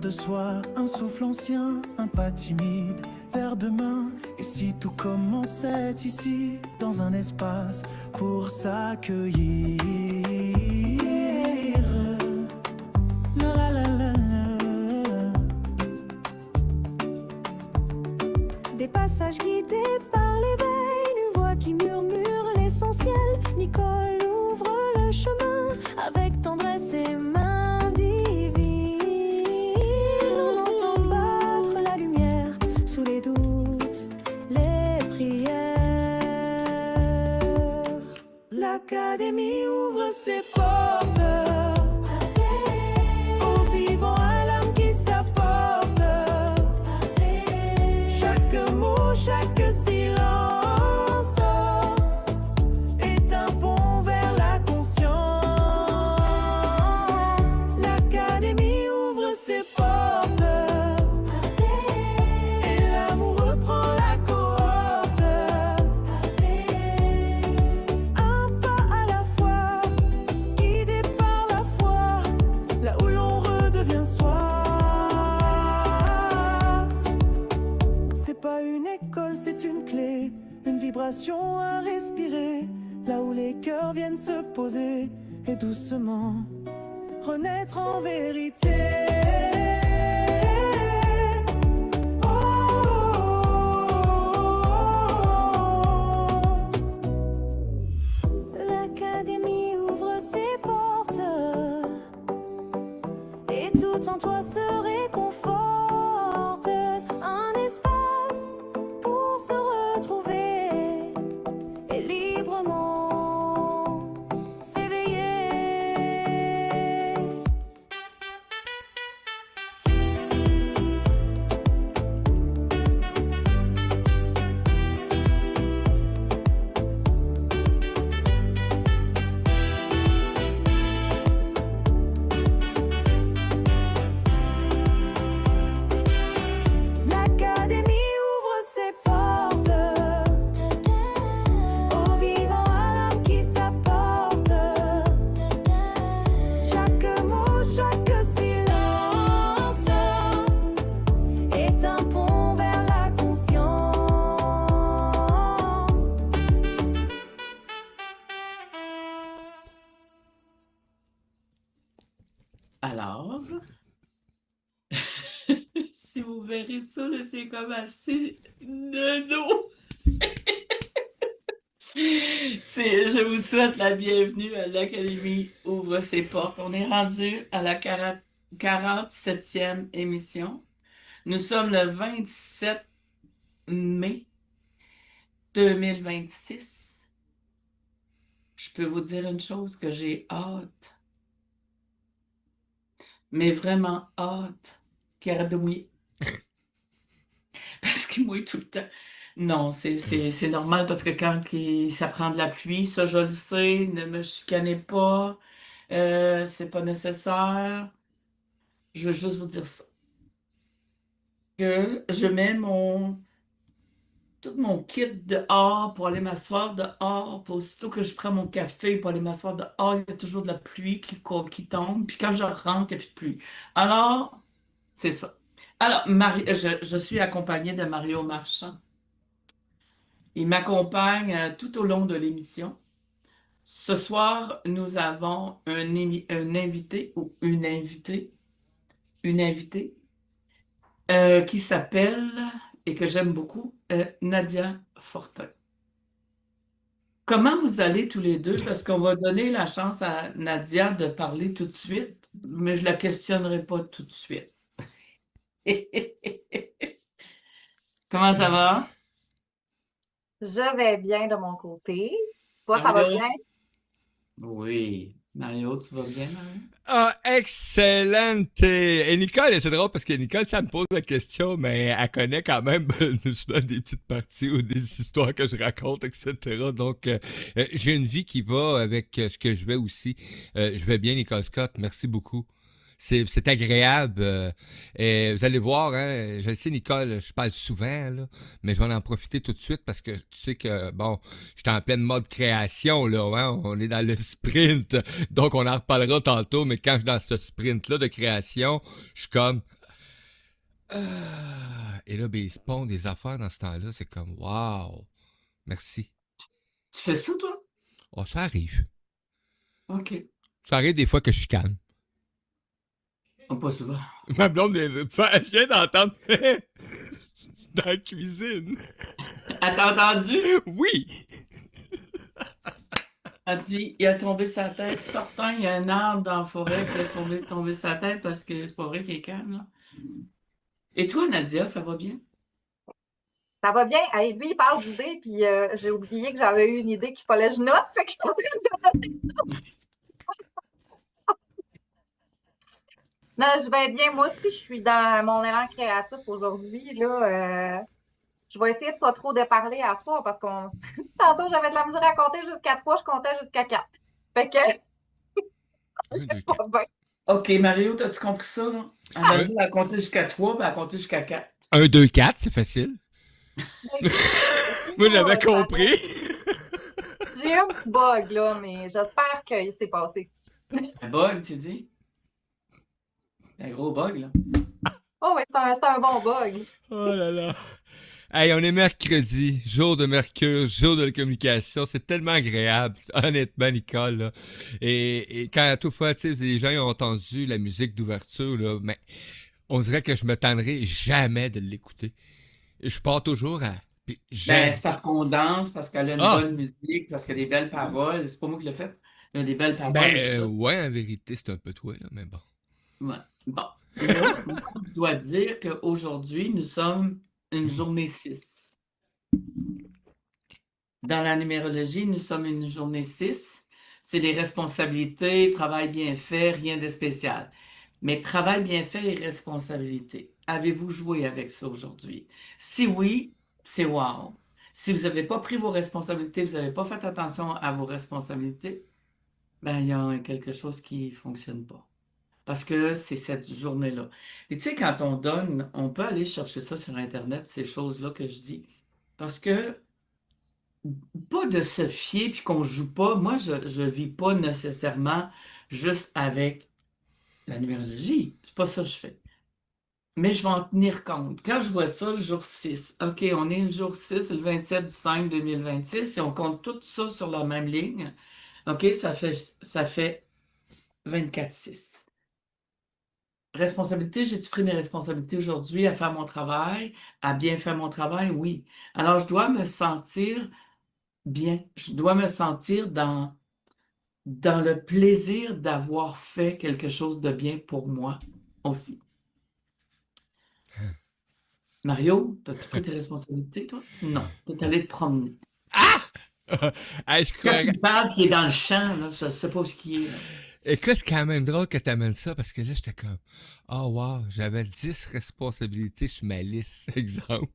de soi, un souffle ancien, un pas timide vers demain. Et si tout commençait ici, dans un espace pour s'accueillir. La la la la la. Des passages guidés par l'éveil, une voix qui murmure l'essentiel. Nicole ouvre le chemin avec tendresse et main divine. On entend battre la lumière sous les doutes, les prières. L'Académie ouvre ses portes aux vivants, à l'âme qui s'apporte. Chaque mot, chaque silence est un pont vers la conscience. L'Académie ouvre ses portes et l'amour reprend la cohorte. Un pas à la fois, guidé par la foi, là où l'on redevient soi. C'est pas une école, c'est une clé, une vibration à respirer, là où les cœurs viennent se poser et doucement renaître en vérité. Oh, L'Académie ouvre ses portes et tout en toi se réconforte. Un espace pour se retrouver et librement s'éveiller. L'Académie ouvre ses portes aux vivants, à l'âme qui s'apporte. Chaque mot, chaque silence est un pont vers la conscience. Alors, si vous verrez ça, là, c'est comme assez nono. Je vous souhaite la bienvenue à l'Académie ouvre ses portes. On est rendu à la 47e émission. Nous sommes le 27 mai 2026. Je peux vous dire une chose que j'ai hâte, mais vraiment hâte, qu'il arrête de mouiller. Parce qu'il mouille tout le temps. Non, c'est normal parce que quand ça prend de la pluie, ça je le sais, ne me chicanez pas, c'est pas nécessaire. Je veux juste vous dire ça. Que je mets tout mon kit dehors pour aller m'asseoir dehors. Puis aussitôt que je prends mon café pour aller m'asseoir dehors, il y a toujours de la pluie qui tombe. Puis quand je rentre, il n'y a plus de pluie. Alors, c'est ça. Alors, je suis accompagnée de Mario Marchand. Il m'accompagne tout au long de l'émission. Ce soir, nous avons un invité ou une invitée qui s'appelle, et que j'aime beaucoup, Nadia Fortin. Comment vous allez tous les deux? Parce qu'on va donner la chance à Nadia de parler tout de suite, mais je ne la questionnerai pas tout de suite. Comment ça va? Je vais bien de mon côté. Toi, ça va Mario? bien? Oui. Mario, tu vas bien, Mario? Ah, excellente! Et Nicole, c'est drôle parce que Nicole, ça me pose la question, mais elle connaît quand même souvent des petites parties ou des histoires que je raconte, etc. Donc, j'ai une vie qui va avec ce que je vais aussi. Je vais bien, Nicole Scott. Merci beaucoup. C'est agréable. Et vous allez voir, hein, je le sais, Nicole, je parle souvent, là, mais je vais en profiter tout de suite parce que tu sais que, bon, je suis en pleine mode création, là, hein, on est dans le sprint, donc on en reparlera tantôt, mais quand je suis dans ce sprint-là de création, je suis comme, Et là, ben, ils se pondent des affaires dans ce temps-là. C'est comme, wow, merci. Tu fais ça, toi? Oh, ça arrive. OK. Ça arrive des fois que je suis calme. Oh, pas souvent. Ma blonde, je viens d'entendre dans la cuisine. Elle t'a entendu? Oui! Elle dit, il a tombé sa tête. Sortant, il y a un arbre dans la forêt qui a tombé sa tête parce que c'est pas vrai qu'il est calme, là. Et toi, Nadia, ça va bien? Ça va bien. Hey, lui, il parle d'idées, puis j'ai oublié que j'avais eu une idée qu'il fallait que je note. Fait que je suis en train de noter. Non, je vais bien. Moi aussi, je suis dans mon élan créatif aujourd'hui. Là, je vais essayer de pas trop déparler à soi parce qu'on tantôt, j'avais de la misère à compter jusqu'à 3, je comptais jusqu'à 4. Fait que, 1, 2, pas 4. bien. OK, Mario, t'as-tu compris ça, là? Elle m'a dit, elle a compté jusqu'à 3, puis elle a compté jusqu'à 4. 1, 2, 4, c'est facile. Mais écoute, Moi, j'avais ça- compris. J'ai eu un petit bug, là, mais j'espère qu'il s'est passé. Un bug, tu dis? Un gros bug, là. Oh, oui, c'est un bon bug. Oh là là. Hey, on est mercredi, jour de Mercure, jour de la communication. C'est tellement agréable, honnêtement, Nicole. Là. Et quand à toute fois, tu sais, les gens ont entendu la musique d'ouverture, là, mais on dirait que je me tannerai jamais de l'écouter. Je pars toujours à... Puis Ben, j'aime. c'est parce qu'on danse, parce qu'elle a une Ah! bonne musique, parce qu'elle a des belles paroles. C'est pas moi qui l'ai fait. Elle a des belles Ben, paroles et tout ça. ouais, en vérité, c'est un peu toi, là, mais bon. Ouais. Bon. Là, moi, je dois dire qu'aujourd'hui, nous sommes une journée 6. Dans la numérologie, nous sommes une journée 6. C'est les responsabilités, travail bien fait, rien de spécial. Mais travail bien fait et responsabilité. Avez-vous joué avec ça aujourd'hui? Si oui, c'est wow. Si vous n'avez pas pris vos responsabilités, vous n'avez pas fait attention à vos responsabilités, ben, il y a quelque chose qui ne fonctionne pas. Parce que c'est cette journée-là. Et tu sais, quand on donne, on peut aller chercher ça sur Internet, ces choses-là que je dis. Parce que pas de se fier puis qu'on joue pas. Moi, je vis pas nécessairement juste avec la numérologie. C'est pas ça que je fais. Mais je vais en tenir compte. Quand je vois ça, le jour 6, OK, on est le jour 6, le 27 du 5 2026, et on compte tout ça sur la même ligne. OK, ça fait 24-6. Responsabilité, j'ai-tu pris mes responsabilités aujourd'hui à faire mon travail, à bien faire mon travail? Oui. Alors, je dois me sentir bien. Je dois me sentir dans le plaisir d'avoir fait quelque chose de bien pour moi aussi. Mario, as-tu pris tes responsabilités, toi? Non, t'es allé te promener. Hey, je Quand tu croirais... me parles qui est dans le champ, là, je sais pas ce qui est, là. Écoute, c'est quand même drôle que t'amènes ça, parce que là, j'étais comme, oh wow, j'avais 10 responsabilités sur ma liste, exemple.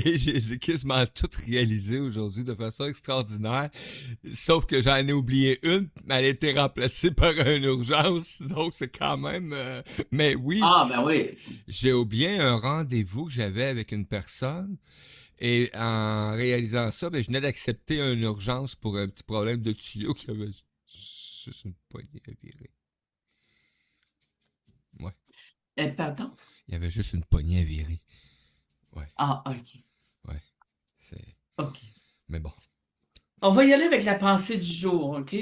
Et je les ai quasiment toutes réalisées aujourd'hui de façon extraordinaire. Sauf que j'en ai oublié une, mais elle a été remplacée par une urgence, donc c'est quand même... Mais oui, Ah, ben oui. j'ai oublié un rendez-vous que j'avais avec une personne. Et en réalisant ça, ben, je venais d'accepter une urgence pour un petit problème de tuyau qui avait juste une poignée à virer. Ouais, Pardon? il y avait juste une poignée à virer. Ouais, Ah, OK. ouais, c'est... OK. Mais bon. On va y aller avec la pensée du jour, OK?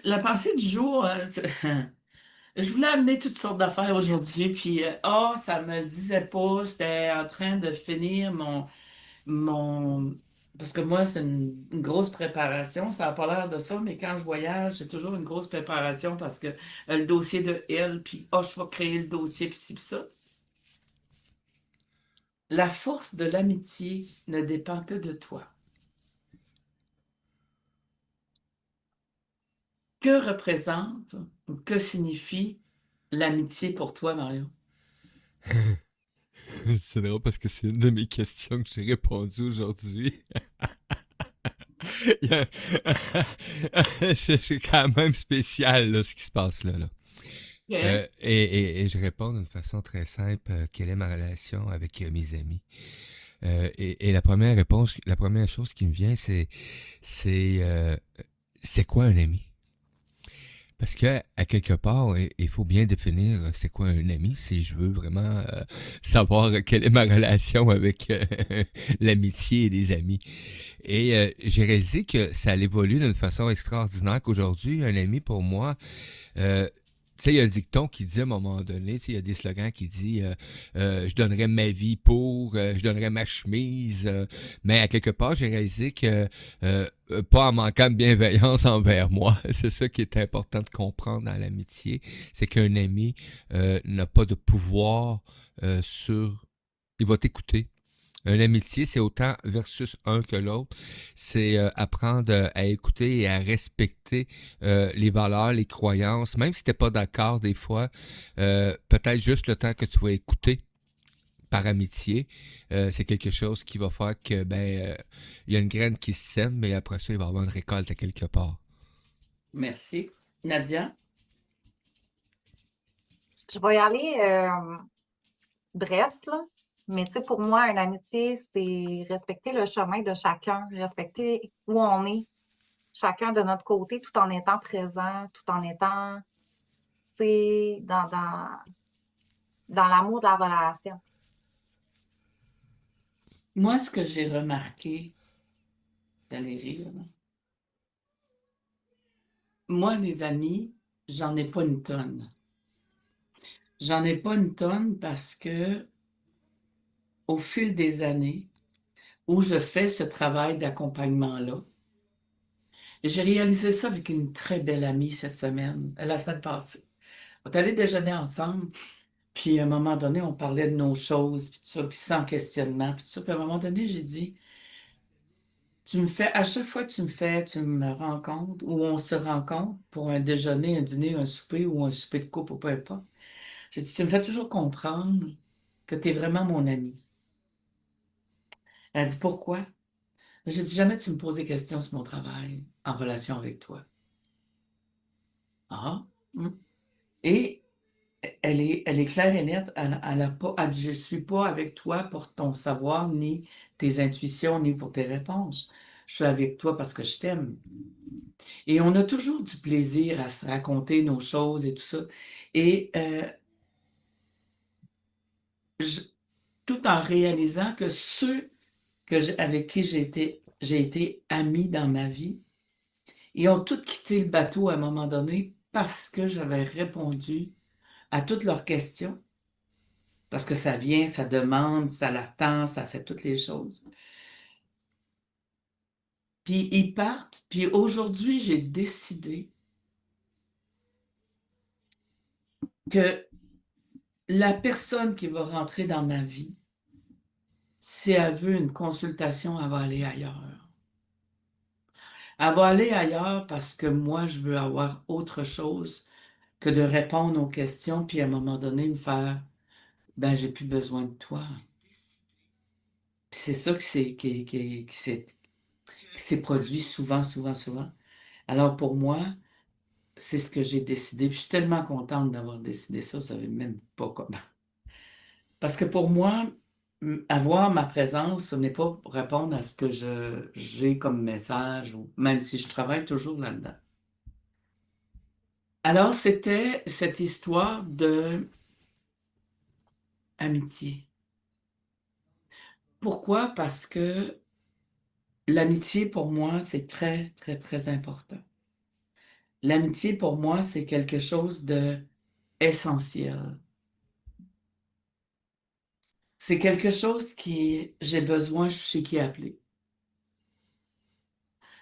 La pensée du jour, je voulais amener toutes sortes d'affaires aujourd'hui, puis ça me le disait pas. J'étais en train de finir mon... Parce que moi, c'est une grosse préparation. Ça n'a pas l'air de ça, mais quand je voyage, c'est toujours une grosse préparation parce que le dossier de elle, puis je vais créer le dossier, puis ci, puis ça. La force de l'amitié ne dépend que de toi. Que représente ou que signifie l'amitié pour toi, Mario? C'est drôle parce que c'est une de mes questions que j'ai répondu aujourd'hui. Il y a- c'est quand même spécial là, ce qui se passe là. OK. Et je réponds d'une façon très simple, quelle est ma relation avec mes amis. Et la première réponse, la première chose qui me vient, c'est quoi un ami? Parce que, à quelque part, il faut bien définir c'est quoi un ami si je veux vraiment savoir quelle est ma relation avec l'amitié et les amis. Et j'ai réalisé que ça évolue d'une façon extraordinaire, qu'aujourd'hui, un ami pour moi, euh, tu sais, il y a un dicton qui dit à un moment donné, tu sais, il y a des slogans qui disent je donnerais ma vie pour, je donnerais ma chemise, mais à quelque part, j'ai réalisé que pas en manquant de bienveillance envers moi, c'est ça qui est important de comprendre dans l'amitié, c'est qu'un ami n'a pas de pouvoir sur... Il va t'écouter. Un amitié, c'est autant versus un que l'autre. C'est apprendre à écouter et à respecter les valeurs, les croyances, même si t'es pas d'accord des fois. Peut-être juste le temps que tu vas écouter par amitié, c'est quelque chose qui va faire que il y a une graine qui se sème, mais après ça, il va y avoir une récolte à quelque part. Merci. Nadia? Je vais y aller bref, là. Mais tu sais, pour moi, une amitié, c'est respecter le chemin de chacun, respecter où on est, chacun de notre côté, tout en étant présent, tout en étant, tu sais, dans l'amour de la relation. Moi, ce que j'ai remarqué, d'aller rire, là. Moi, les amis, j'en ai pas une tonne. J'en ai pas une tonne parce que au fil des années où je fais ce travail d'accompagnement-là, j'ai réalisé ça avec une très belle amie cette semaine, la semaine passée. On est allés déjeuner ensemble, puis à un moment donné, on parlait de nos choses, puis tout ça, puis sans questionnement, puis tout ça. Puis à un moment donné, j'ai dit, à chaque fois que tu me rencontres, ou on se rencontre pour un déjeuner, un dîner, un souper, ou un souper de couple, ou peu importe, j'ai dit, tu me fais toujours comprendre que tu es vraiment mon ami. Elle a dit, pourquoi? J'ai dit, jamais tu me poses des questions sur mon travail en relation avec toi. Ah, hum. Et elle est claire et nette. Elle a pas, elle dit, je suis pas avec toi pour ton savoir, ni tes intuitions, ni pour tes réponses. Je suis avec toi parce que je t'aime. Et on a toujours du plaisir à se raconter nos choses et tout ça. Et je- tout en réalisant que ceux avec qui j'ai été amie dans ma vie, ils ont tous quitté le bateau à un moment donné parce que j'avais répondu à toutes leurs questions. Parce que ça vient, ça demande, ça l'attend, ça fait toutes les choses. Puis ils partent, puis aujourd'hui, j'ai décidé que la personne qui va rentrer dans ma vie, si elle veut une consultation, elle va aller ailleurs. Elle va aller ailleurs parce que moi, je veux avoir autre chose que de répondre aux questions, puis à un moment donné, me faire, ben, j'ai plus besoin de toi. Puis c'est ça qui s'est produit souvent, souvent, souvent. Alors pour moi, c'est ce que j'ai décidé. Puis je suis tellement contente d'avoir décidé ça, vous savez même pas comment. Parce que pour moi, avoir ma présence, ce n'est pas pour répondre à ce que j'ai comme message, ou même si je travaille toujours là-dedans. Alors, c'était cette histoire de amitié. Pourquoi? Parce que l'amitié, pour moi, c'est très, très, très important. L'amitié, pour moi, c'est quelque chose de essentiel. C'est quelque chose qui, j'ai besoin, je sais qui appeler.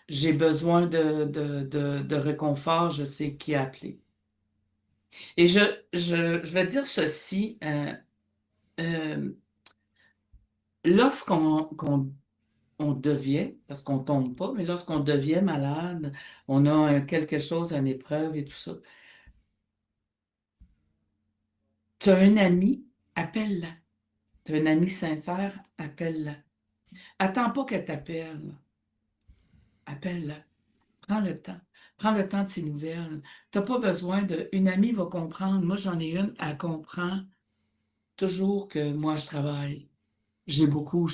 J'ai besoin de réconfort, je sais qui appeler. Et je vais dire ceci, euh, lorsqu'on on devient, parce qu'on tombe pas, mais lorsqu'on devient malade, on a quelque chose, une épreuve et tout ça, tu as un ami, appelle-la. Tu as un ami sincère, appelle-la. Attends pas qu'elle t'appelle. Appelle-la. Prends le temps. Prends le temps de ses nouvelles. Tu n'as pas besoin de... Une amie va comprendre. Moi, j'en ai une, elle comprend toujours que moi, je travaille. J'ai beaucoup,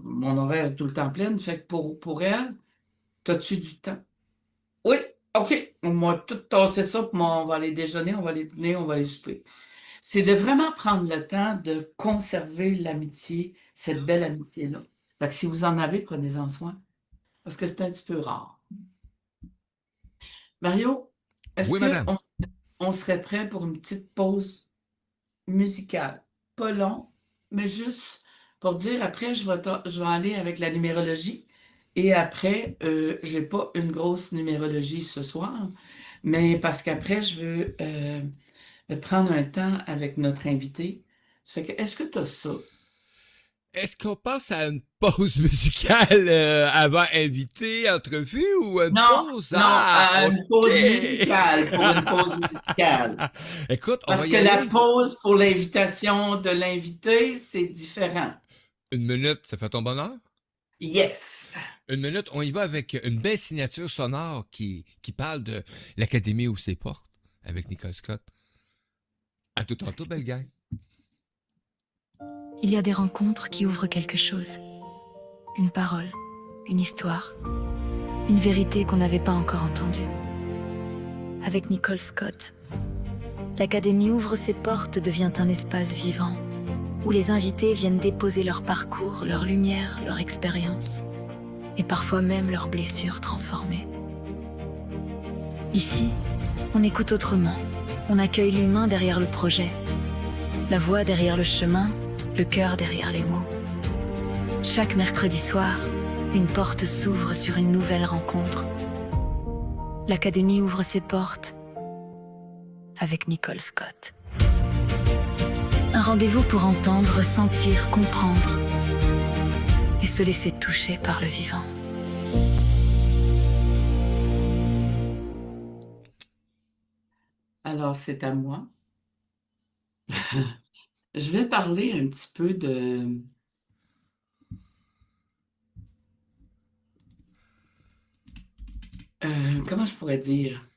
mon horaire est tout le temps plein. Fait que pour elle, as-tu du temps? Oui. OK, on va tout tasser ça, puis on va aller déjeuner, on va aller dîner, on va aller souper. C'est de vraiment prendre le temps de conserver l'amitié, cette belle amitié-là. Fait que si vous en avez, prenez-en soin, parce que c'est un petit peu rare. Mario, est-ce Oui, que madame. on serait prêt pour une petite pause musicale? Pas long, mais juste pour dire, après, je vais aller avec la numérologie. Et après, j'ai pas une grosse numérologie ce soir, mais parce qu'après, je veux prendre un temps avec notre invité. Ça fait que, est-ce que tu as ça? Est-ce qu'on passe à une pause musicale avant invité, entrevue ou une Non, pause? non, Ah, à une OK! pause musicale pour une pause musicale. Écoute, on va Parce y que la aller. pause pour l'invitation de l'invité, c'est différent. Une minute, ça fait ton bonheur? Yes! Une minute, on y va avec une belle signature sonore qui parle de l'Académie où ses portes avec Nicole Scott. À tout tantôt, belle gang. Il y a des rencontres qui ouvrent quelque chose. Une parole, une histoire, une vérité qu'on n'avait pas encore entendue. Avec Nicole Scott, l'Académie ouvre ses portes devient un espace vivant, où les invités viennent déposer leur parcours, leur lumière, leur expérience, et parfois même leurs blessures transformées. Ici, on écoute autrement, on accueille l'humain derrière le projet, la voix derrière le chemin, le cœur derrière les mots. Chaque mercredi soir, une porte s'ouvre sur une nouvelle rencontre. L'Académie ouvre ses portes avec Nicole Scott. Un rendez-vous pour entendre, sentir, comprendre et se laisser toucher par le vivant. Alors, c'est à moi. Je vais parler un petit peu de... comment je pourrais dire?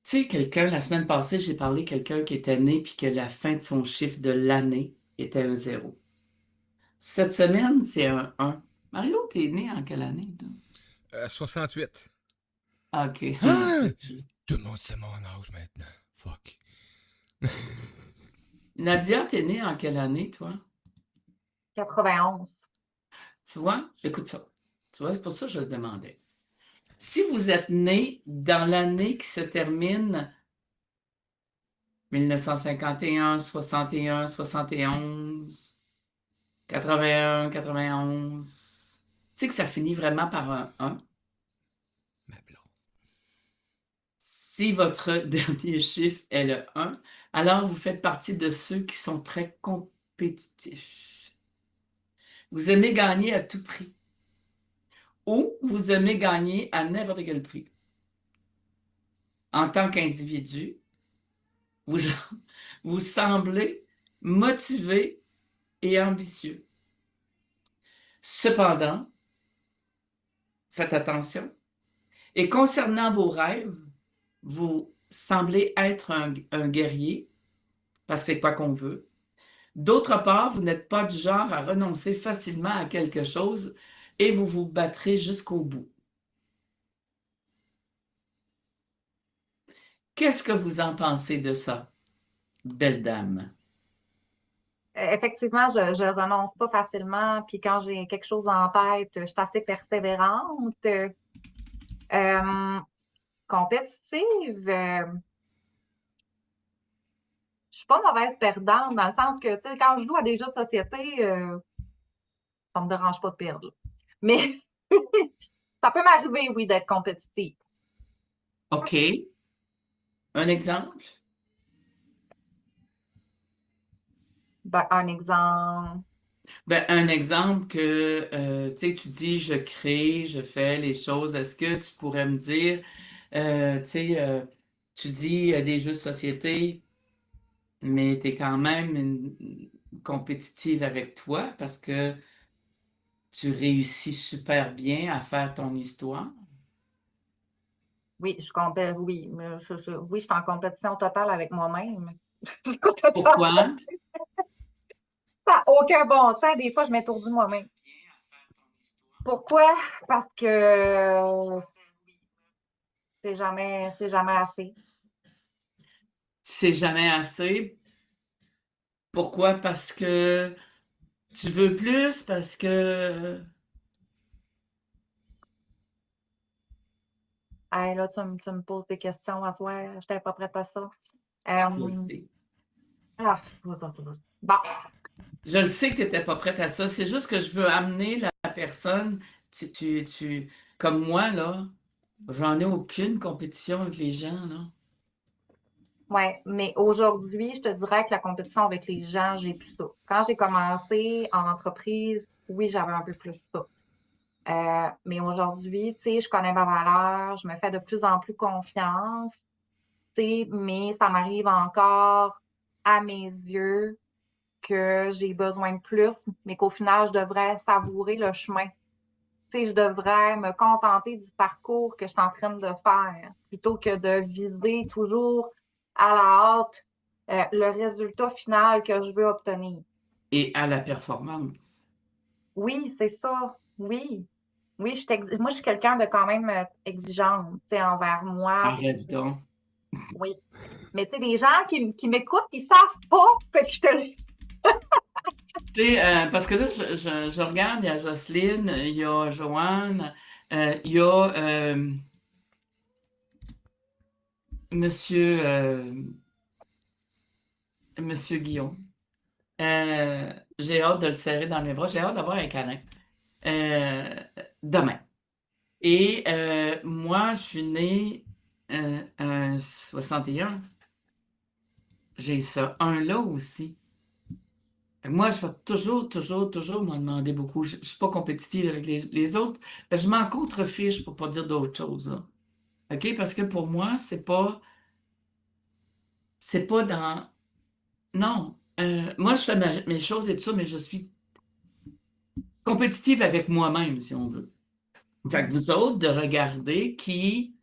Tu sais, quelqu'un, la semaine passée, j'ai parlé de quelqu'un qui était né puis que la fin de son chiffre de l'année était un 0. Cette semaine, c'est un 1. Mario, t'es né en quelle année, toi? 68. Ah, OK. Ah! Tout le monde sait mon âge maintenant. Fuck. Nadia, t'es née en quelle année, toi? 91. Tu vois? Écoute ça. Tu vois, c'est pour ça que je le demandais. Si vous êtes né dans l'année qui se termine 1951, 61, 71, 81, 91, tu sais que ça finit vraiment par un 1. Ma blonde. Si votre dernier chiffre est le 1, alors vous faites partie de ceux qui sont très compétitifs. Vous aimez gagner à tout prix ou vous aimez gagner à n'importe quel prix. En tant qu'individu, vous, vous semblez motivé et ambitieux. Cependant, faites attention. Et concernant vos rêves, vous semblez être un guerrier, parce que c'est quoi qu'on veut. D'autre part, vous n'êtes pas du genre à renoncer facilement à quelque chose et vous vous battrez jusqu'au bout. Qu'est-ce que vous en pensez de ça, belle dame? Effectivement, je renonce pas facilement. Puis quand j'ai quelque chose en tête, je suis assez persévérante. Compétitive, je suis pas mauvaise perdante dans le sens que, tu sais, quand je joue à des jeux de société, ça me dérange pas de perdre, là. Mais ça peut m'arriver, oui, d'être compétitive. OK. Un exemple? Ben, un exemple. Ben, un exemple que, tu sais, tu dis, je crée, je fais les choses. Est-ce que tu pourrais me dire, tu sais, tu dis des jeux de société, mais tu es quand même compétitive avec toi parce que tu réussis super bien à faire ton histoire. Oui, oui, mais oui, je suis en compétition totale avec moi-même. Pourquoi? Ça n'a aucun bon sens. Des fois, je m'étourdis moi-même. Pourquoi? Parce que C'est jamais assez. C'est jamais assez. Pourquoi? Parce que tu veux plus, parce que... Hey, là, tu me poses des questions à toi. Je n'étais pas prête à ça. Je le Euh, sais. bon, Je le sais que tu n'étais pas prête à ça. C'est juste que je veux amener la personne. Comme moi, là, j'en ai aucune compétition avec les gens, là. ouais, mais aujourd'hui, je te dirais que la compétition avec les gens, j'ai plus ça. Quand j'ai commencé en entreprise, oui, j'avais un peu plus ça. Mais aujourd'hui, tu sais, je connais ma valeur, je me fais de plus en plus confiance, tu sais, mais ça m'arrive encore à mes yeux que j'ai besoin de plus, mais qu'au final, je devrais savourer le chemin. Tu sais, je devrais me contenter du parcours que je suis en train de faire plutôt que de viser toujours à la hâte le résultat final que je veux obtenir. Et à la performance. Oui, c'est ça. Oui. Oui, moi, je suis quelqu'un de quand même exigeante, tu sais, envers moi. Arrête donc. Oui. Mais tu sais, les gens qui m'écoutent, ils savent pas, fait que je te le dis. Tu sais, parce que là, je regarde, il y a Jocelyne, il y a Joanne, il y a Monsieur, Monsieur Guillaume. J'ai hâte de le serrer dans mes bras. J'ai hâte d'avoir un câlin. Euh, demain. Et moi, je suis née en 61. J'ai ça un-là aussi. Moi, je vais toujours m'en demander beaucoup. Je ne suis pas compétitive avec les autres. Je m'en contrefiche pour pas dire d'autres choses, là. OK? Parce que pour moi, c'est pas dans... Non. Moi, je fais mes choses et tout ça, mais je suis compétitive avec moi-même, si on veut. Fait que vous autres, de regarder qui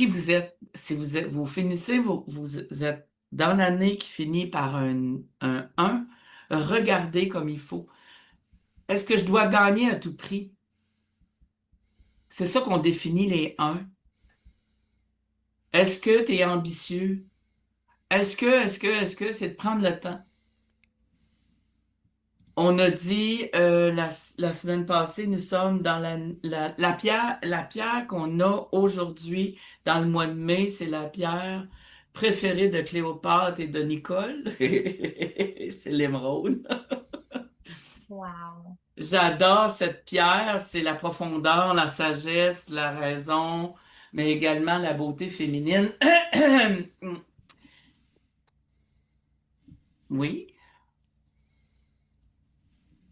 vous êtes. Si vous finissez, vous êtes dans l'année qui finit par un 1, regardez comme il faut. Est-ce que je dois gagner à tout prix? C'est ça qu'on définit les 1. Est-ce que tu es ambitieux? Est-ce que c'est de prendre le temps? On a dit la semaine passée, nous sommes dans la pierre qu'on a aujourd'hui dans le mois de mai, c'est la pierre préférée de Cléopâtre et de Nicole. C'est l'émeraude. Wow. J'adore cette pierre, c'est la profondeur, la sagesse, la raison, mais également la beauté féminine. Oui.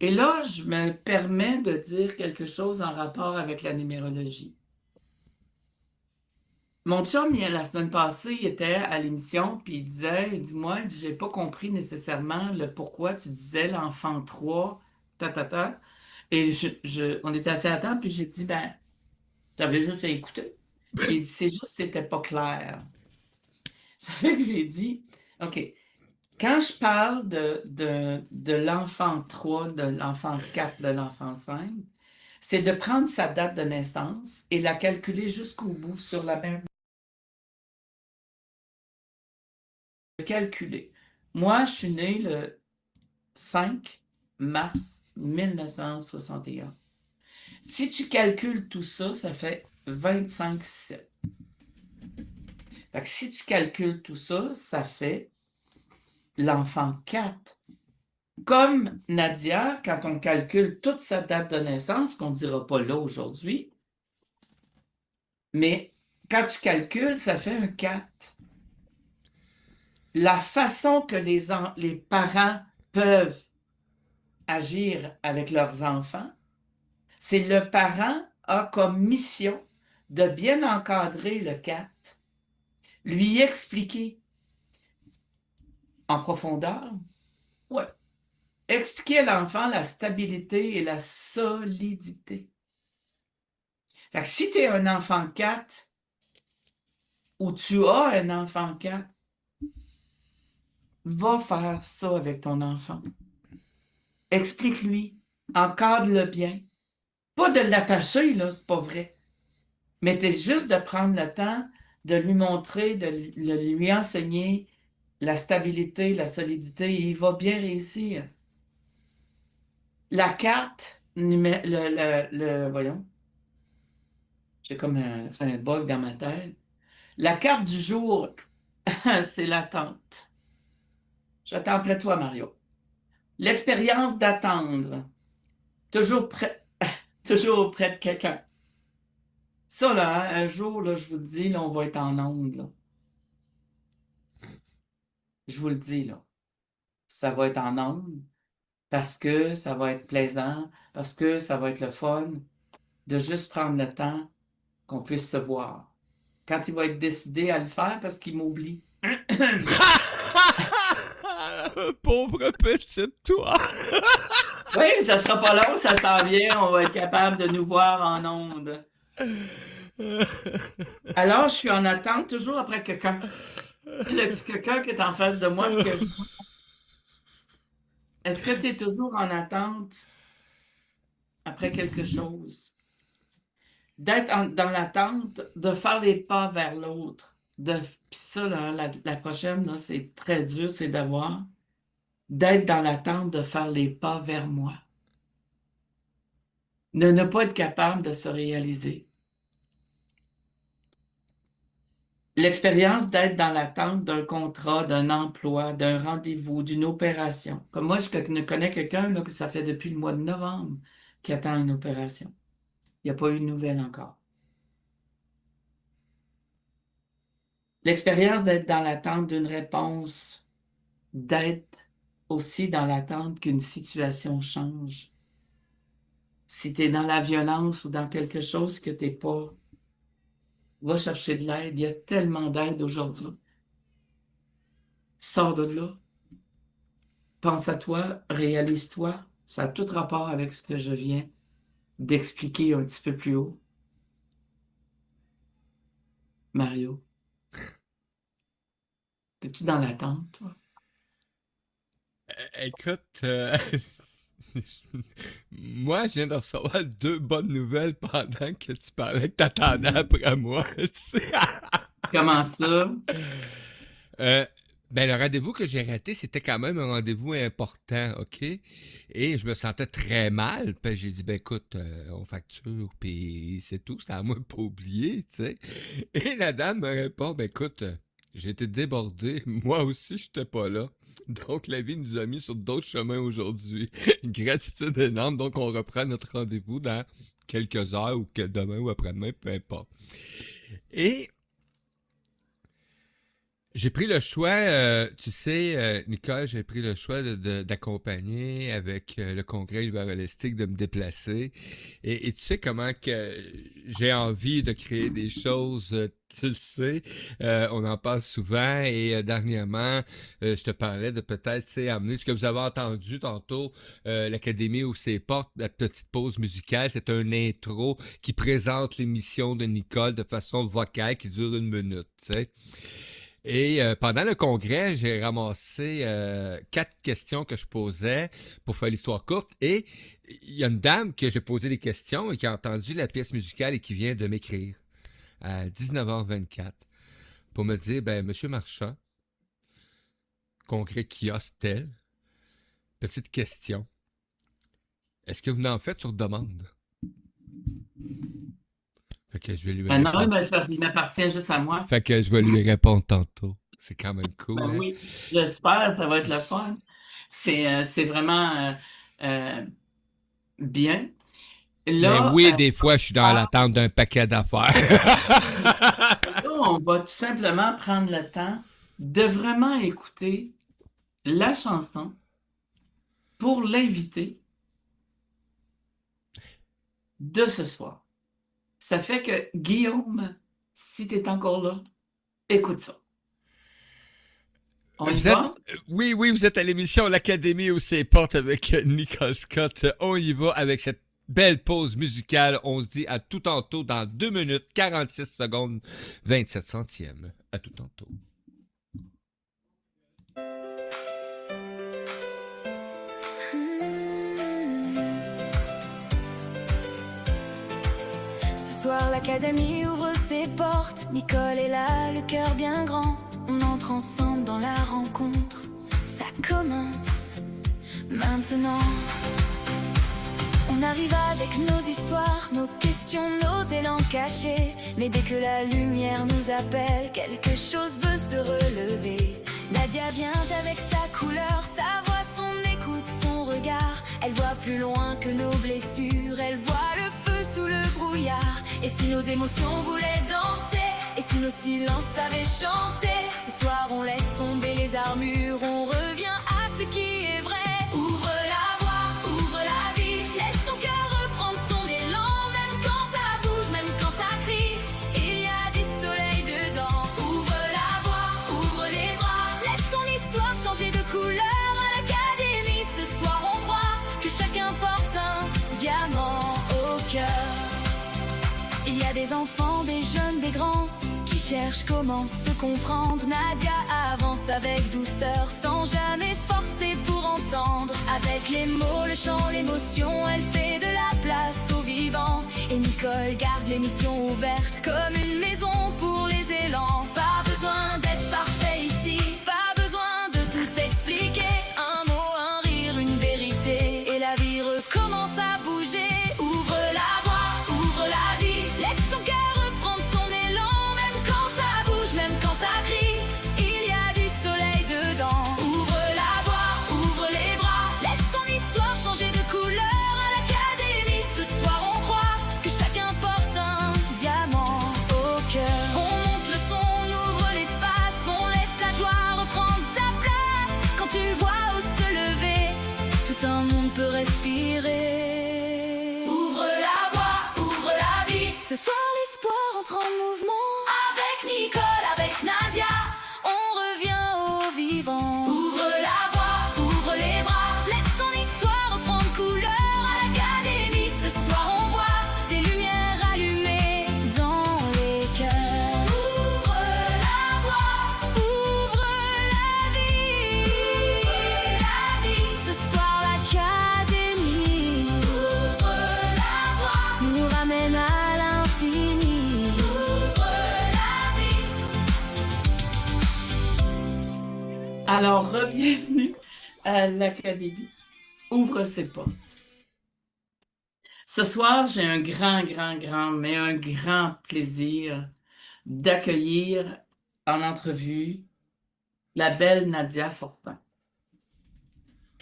Et là, je me permets de dire quelque chose en rapport avec la numérologie. Mon chum, la semaine passée, il était à l'émission, puis il dit, moi, j'ai pas compris nécessairement le pourquoi tu disais l'enfant 3, ta. Et on était assis à la table, puis j'ai dit, ben, t'avais juste à écouter. Il dit, c'est juste que c'était pas clair. Ça fait que j'ai dit, OK, quand je parle de l'enfant 3, de l'enfant 4, de l'enfant 5, c'est de prendre sa date de naissance et la calculer jusqu'au bout sur la même. Calculer. Moi, je suis née le 5 mars 1961. Si tu calcules tout ça, ça fait 25,7. Fait que si tu calcules tout ça, ça fait l'enfant 4. Comme Nadia, quand on calcule toute sa date de naissance, qu'on ne dira pas là aujourd'hui, mais quand tu calcules, ça fait un 4. La façon que les parents peuvent agir avec leurs enfants, c'est le parent a comme mission de bien encadrer le 4, lui expliquer en profondeur, ouais, expliquer à l'enfant la stabilité et la solidité. Fait que si tu es un enfant 4 ou tu as un enfant 4, va faire ça avec ton enfant. Explique-lui, encadre-le bien. Pas de l'attacher, là, c'est pas vrai. Mais c'est juste de prendre le temps de lui montrer, lui enseigner la stabilité, la solidité, et il va bien réussir. La carte, voyons, j'ai comme fait un bug dans ma tête. La carte du jour, c'est l'attente. J'attends après toi, Mario. L'expérience d'attendre, toujours près, toujours auprès de quelqu'un. Ça, là, hein, un jour, là, je vous le dis, là, on va être en onde, là. Je vous le dis, là. Ça va être en onde parce que ça va être plaisant, parce que ça va être le fun de juste prendre le temps qu'on puisse se voir. Quand il va être décidé à le faire parce qu'il m'oublie. Pauvre petite toi! Oui, ça sera pas long, ça s'en vient, on va être capable de nous voir en onde. Alors, je suis en attente toujours après quelqu'un. Le petit quelqu'un qui est en face de moi. Est-ce que tu es toujours en attente après quelque chose? D'être dans l'attente, de faire les pas vers l'autre. Puis ça, là, la prochaine, là, c'est très dur, c'est d'avoir. D'être dans l'attente de faire les pas vers moi. De ne pas être capable de se réaliser. L'expérience d'être dans l'attente d'un contrat, d'un emploi, d'un rendez-vous, d'une opération. Comme moi, je connais quelqu'un là, que ça fait depuis le mois de novembre qui attend une opération. Il n'y a pas eu de nouvelles encore. L'expérience d'être dans l'attente d'une réponse, d'être aussi dans l'attente qu'une situation change. Si tu es dans la violence ou dans quelque chose que tu n'es pas, va chercher de l'aide. Il y a tellement d'aide aujourd'hui. Sors de là. Pense à toi, réalise-toi. Ça a tout rapport avec ce que je viens d'expliquer un petit peu plus haut. Mario, es-tu dans l'attente, toi? Écoute, moi, je viens de recevoir 2 bonnes nouvelles pendant que tu parlais que t'attendais après moi. Tu sais. Comment ça? Euh, ben, le rendez-vous que j'ai raté, c'était quand même un rendez-vous important, OK? Et je me sentais très mal. Puis j'ai dit, ben écoute, on facture, puis c'est tout. C'est à moi de pas oublier, tu sais. Et la dame me répond, ben écoute, j'ai été débordé. Moi aussi, j'étais pas là. Donc, la vie nous a mis sur d'autres chemins aujourd'hui. Gratitude énorme. Donc, on reprend notre rendez-vous dans quelques heures ou que demain ou après-demain, peu importe. Et j'ai pris le choix, tu sais, Nicole, j'ai pris le choix d'accompagner avec le congrès Univers Holistique, de me déplacer. Et tu sais comment que j'ai envie de créer des choses, tu le sais, on en parle souvent et dernièrement, je te parlais de peut-être, tu sais, amener ce que vous avez entendu tantôt, l'Académie où ses portes, la petite pause musicale, c'est un intro qui présente l'émission de Nicole de façon vocale qui dure 1 minute, tu sais. Et pendant le congrès, j'ai ramassé 4 questions que je posais pour faire l'histoire courte. Et il y a une dame que j'ai posé des questions et qui a entendu la pièce musicale et qui vient de m'écrire à 19h24 pour me dire, ben, Monsieur Marchand, congrès kiosque tel, petite question. Est-ce que vous en faites sur demande? Fait que je vais lui Non, répondre. ben, il m'appartient juste à moi. Fait que je vais lui répondre tantôt. C'est quand même cool. Ben hein? oui, j'espère, ça va être le fun. C'est vraiment bien. Mais Là, oui, des fois, je suis dans l'attente d'un paquet d'affaires. là, on va tout simplement prendre le temps de vraiment écouter la chanson pour l'inviter de ce soir. Ça fait que, Guillaume, si tu es encore là, écoute ça. On y Vous êtes, va? oui, vous êtes à l'émission L'Académie où c'est porte avec Nicole Scott. On y va avec cette belle pause musicale. On se dit à tout tantôt dans 2 minutes, 46 secondes, 27 centièmes. À tout tantôt. Ce soir, l'académie ouvre ses portes. Nicole est là, le cœur bien grand. On entre ensemble dans la rencontre. Ça commence maintenant. On arrive avec nos histoires, nos questions, nos élans cachés. Mais dès que la lumière nous appelle, quelque chose veut se relever. Nadia vient avec sa couleur, sa voix, son écoute, son regard. Elle voit plus loin que nos blessures, elle voit le feu sous le brouillard. Et si nos émotions voulaient danser, et si nos silences savaient chanter, ce soir on laisse tomber les armures, on revient à ce qui est vrai. Ouvre la voie, ouvre la vie, laisse ton cœur reprendre son élan. Même quand ça bouge, même quand ça crie, il y a du soleil dedans. Ouvre la voie, ouvre les bras, laisse ton histoire changer de couleur. À l'académie ce soir on croit que chacun porte un diamant au cœur. Il y a des enfants, des jeunes, des grands qui cherchent comment se comprendre. Nadia avance avec douceur, sans jamais forcer pour entendre. Avec les mots, le chant, l'émotion, elle fait de la place au vivant. Et Nicole garde l'émission ouverte comme une maison pour les élans. Pas besoin d'être parfait ici, pas besoin de tout expliquer. Un mot, un rire, une vérité, et la vie recommence à bouger. Ouvre la voie, ouvre la vie, laisse ton cœur reprendre son élan. Même quand ça bouge, même quand ça crie, il y a du soleil dedans. Ouvre la voie, ouvre les bras, laisse ton histoire changer de couleur. À l'académie ce soir on croit que chacun porte un diamant au cœur. On monte le son, on ouvre l'espace, on laisse la joie reprendre sa place. Quand une voix ose se lever, tout un monde peut respirer. Ouvre la voie, ouvre la vie, ce soir l'espoir entre en mouvement. Avec Nicole, avec Nadia, on revient au vivant. Ouvre la voie, ouvre les bras, laisse ton histoire reprendre couleur. À l'académie ce soir on voit des lumières allumées dans les cœurs. Ouvre la voie, ouvre la vie. Ouvre la vie, ce soir l'académie ouvre la voie, nous ramène à l'infini. Ouvre la vie. Alors, bienvenue à l'Académie. Ouvre ses portes. Ce soir, j'ai un mais un grand plaisir d'accueillir en entrevue la belle Nadia Fortin.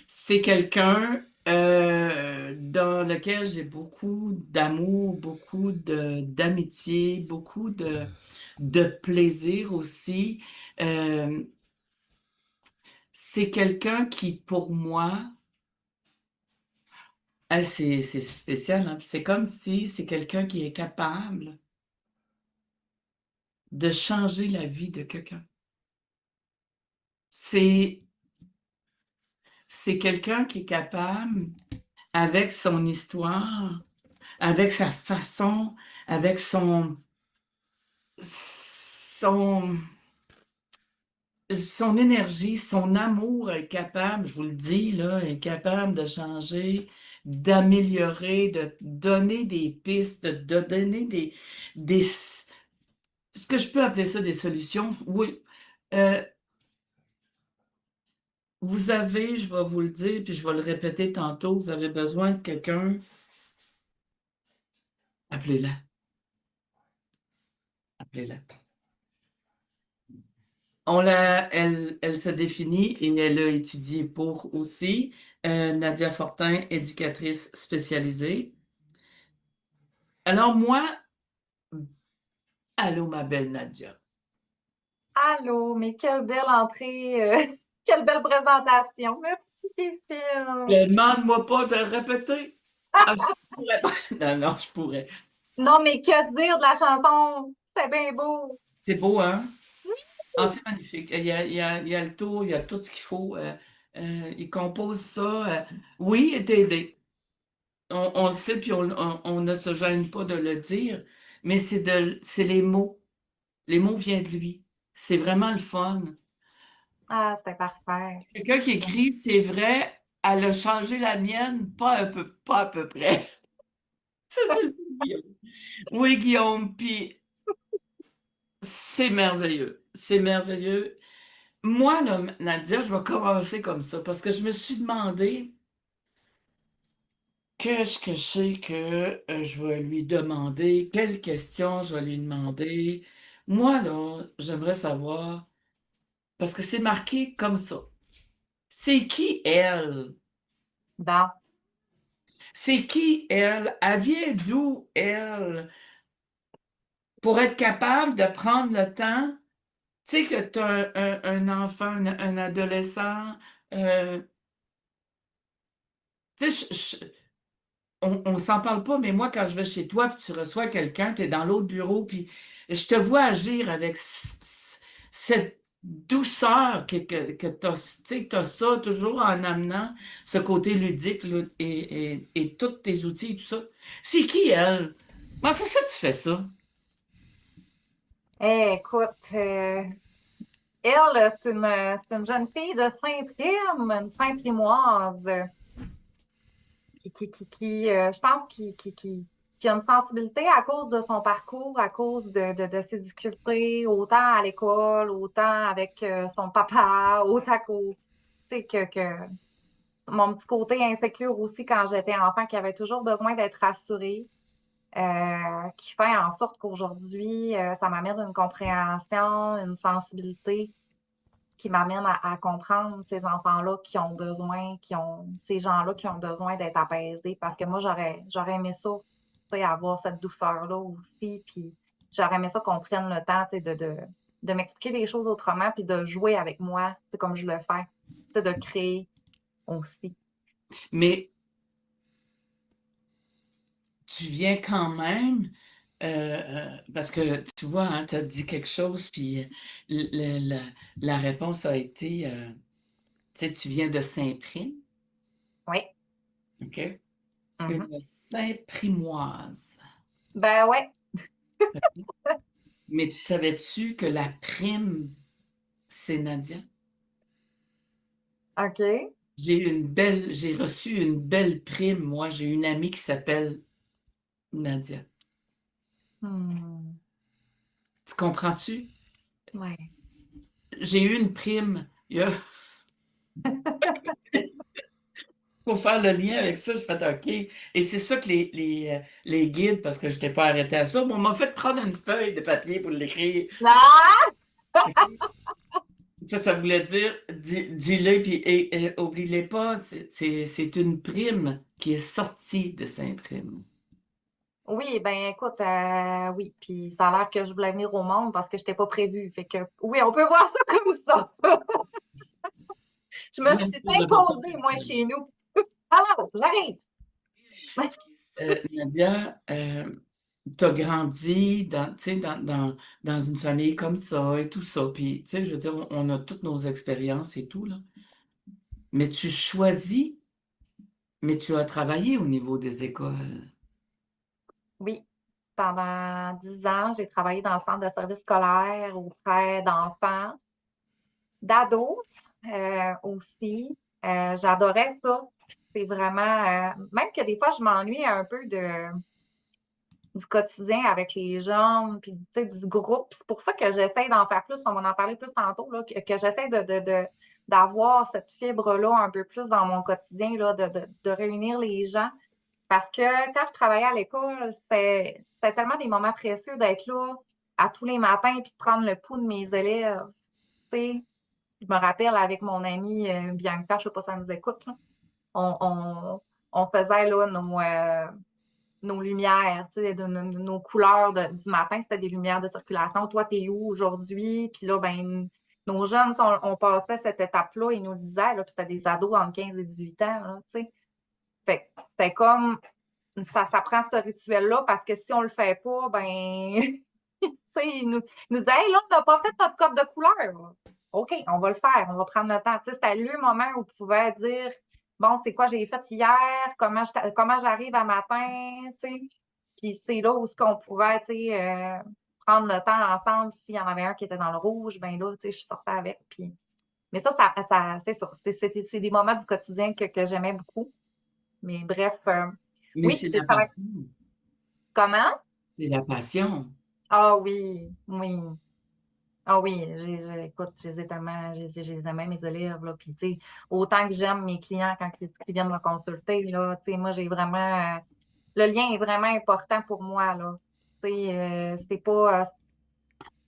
C'est quelqu'un dans lequel j'ai beaucoup d'amour, beaucoup d'amitié, beaucoup de plaisir aussi. C'est quelqu'un qui, pour moi, c'est spécial, hein? C'est comme si c'est quelqu'un qui est capable de changer la vie de quelqu'un. C'est quelqu'un qui est capable, avec son histoire, avec sa façon, avec son énergie, son amour est capable, je vous le dis, là, est capable de changer, d'améliorer, de donner des pistes, de donner des ce que je peux appeler ça des solutions. Oui. Vous avez, je vais vous le dire, puis je vais le répéter tantôt, vous avez besoin de quelqu'un, appelez-la. Appelez-la. Elle se définit et elle a étudié pour aussi. Nadia Fortin, éducatrice spécialisée. Alors moi, allô ma belle Nadia. Allô, mais quelle belle entrée, quelle belle présentation. Merci, Phil. Demande-moi pas de répéter. Ah, je pourrais pas. Non, je pourrais. Non, mais que dire de la chanson? C'est bien beau. C'est beau, hein? Ah, c'est magnifique. Il y a le tour, il y a tout ce qu'il faut. Il compose ça. Oui, il est aidé. On le sait, puis on ne se gêne pas de le dire, mais c'est les mots. Les mots viennent de lui. C'est vraiment le fun. Ah, c'était parfait. Quelqu'un qui écrit, c'est vrai, elle a changé la mienne, pas à peu près. Ça, c'est le plus Guillaume. Oui, Guillaume, puis c'est merveilleux. C'est merveilleux. Moi, là, Nadia, je vais commencer comme ça parce que je me suis demandé qu'est-ce que c'est que je vais lui demander, quelles questions je vais lui demander. Moi, là, j'aimerais savoir, parce que c'est marqué comme ça. C'est qui elle? Bon, C'est qui elle? Elle vient d'où elle? Pour être capable de prendre le temps, tu sais que tu as un enfant, un adolescent, euh, tu sais, on s'en parle pas, mais moi, quand je vais chez toi, puis tu reçois quelqu'un, tu es dans l'autre bureau, puis je te vois agir avec cette douceur que tu as ça, toujours en amenant ce côté ludique là, et tous tes outils et tout ça. C'est qui elle? Comment ça, tu fais ça? écoute, elle, c'est une jeune fille de Saint-Prime, une Saint-Primoise, je pense, qui a une sensibilité à cause de son parcours, à cause de ses difficultés, autant à l'école, autant avec son papa, autant tu sais, que mon petit côté insécure aussi quand j'étais enfant, qui avait toujours besoin d'être rassurée, qui fait en sorte qu'aujourd'hui, ça m'amène une compréhension, une sensibilité qui m'amène à comprendre ces enfants-là qui ont besoin, ces gens-là qui ont besoin d'être apaisés. Parce que moi, j'aurais aimé ça, tu sais, avoir cette douceur-là aussi. Puis j'aurais aimé ça qu'on prenne le temps, tu sais, de m'expliquer les choses autrement, puis de jouer avec moi, tu sais, comme je le fais, tu sais, de créer aussi. Mais tu viens quand même, parce que tu vois, tu as dit quelque chose, puis la réponse a été, tu sais, tu viens de Saint-Prime, Oui. OK? Mhm. Une Saint-Primoise. Ben ouais. Mais tu savais-tu que la prime, c'est Nadia? OK. J'ai reçu une belle prime, moi. J'ai une amie qui s'appelle Nadia. Hmm. Tu comprends-tu? Ouais. J'ai eu une prime. Pour faire le lien avec ça, je fais OK. Et c'est ça que les guides, parce que je n'étais pas arrêté à ça, on m'a fait prendre une feuille de papier pour l'écrire. Ah! Ça voulait dire, dis-le, puis oublie-les pas, c'est une prime qui est sortie de Saint-Prime. Oui, ben écoute, oui, puis ça a l'air que je voulais venir au monde parce que je n'étais pas prévue. Fait que oui, on peut voir ça comme ça. Je me J'aime suis ça de voir ça imposée, comme moi, ça. chez nous. Alors, j'arrive. Nadia, tu as grandi tu sais, dans une famille comme ça et tout ça. Puis, tu sais, je veux dire, on a toutes nos expériences et tout, là. Mais tu choisis, mais tu as travaillé au niveau des écoles. Oui, pendant 10 ans, j'ai travaillé dans le centre de service scolaire auprès d'enfants, d'ados aussi. J'adorais ça. C'est vraiment, même que des fois, je m'ennuie un peu du quotidien avec les jeunes, puis tu sais, du groupe. C'est pour ça que j'essaie d'en faire plus, on va en parler plus tantôt, là, que j'essaie d'avoir cette fibre-là un peu plus dans mon quotidien, là, de réunir les gens. Parce que quand je travaillais à l'école, c'était tellement des moments précieux d'être là à tous les matins puis de prendre le pouls de mes élèves. Tu sais, je me rappelle avec mon amie Bianca, je sais pas si elle nous écoute, là, on, on, on faisait là nos lumières, tu sais, nos couleurs du matin, c'était des lumières de circulation. Toi, t'es où aujourd'hui? Puis là, ben, nos jeunes, on passait cette étape-là, ils nous le disaient, là, puis c'était des ados entre 15 et 18 ans, là, tu sais. Fait que c'était comme, ça prend ce rituel-là parce que si on le fait pas, ben, tu sais, ils nous disaient, hey, là, on n'a pas fait notre code de couleur. OK, on va le faire, on va prendre le temps. Tu sais, c'était le moment où on pouvait dire, bon, c'est quoi j'ai fait hier, comment j'arrive à matin, tu sais. Puis c'est là où ce qu'on pouvait, tu sais, prendre le temps ensemble. S'il y en avait un qui était dans le rouge, ben là, tu sais, je sortais avec. Puis... Mais c'est ça. C'est des moments du quotidien que j'aimais beaucoup. Mais bref, Mais oui, c'est j'ai la travaillé. passion. Comment? C'est la passion. Ah oui, oui. Ah oui, écoute, je les ai tellement, je les aimais, mes élèves, là, puis tu sais, autant que j'aime mes clients quand ils viennent me consulter, là, tu sais, moi, j'ai vraiment, le lien est vraiment important pour moi, là. Tu sais, c'est pas,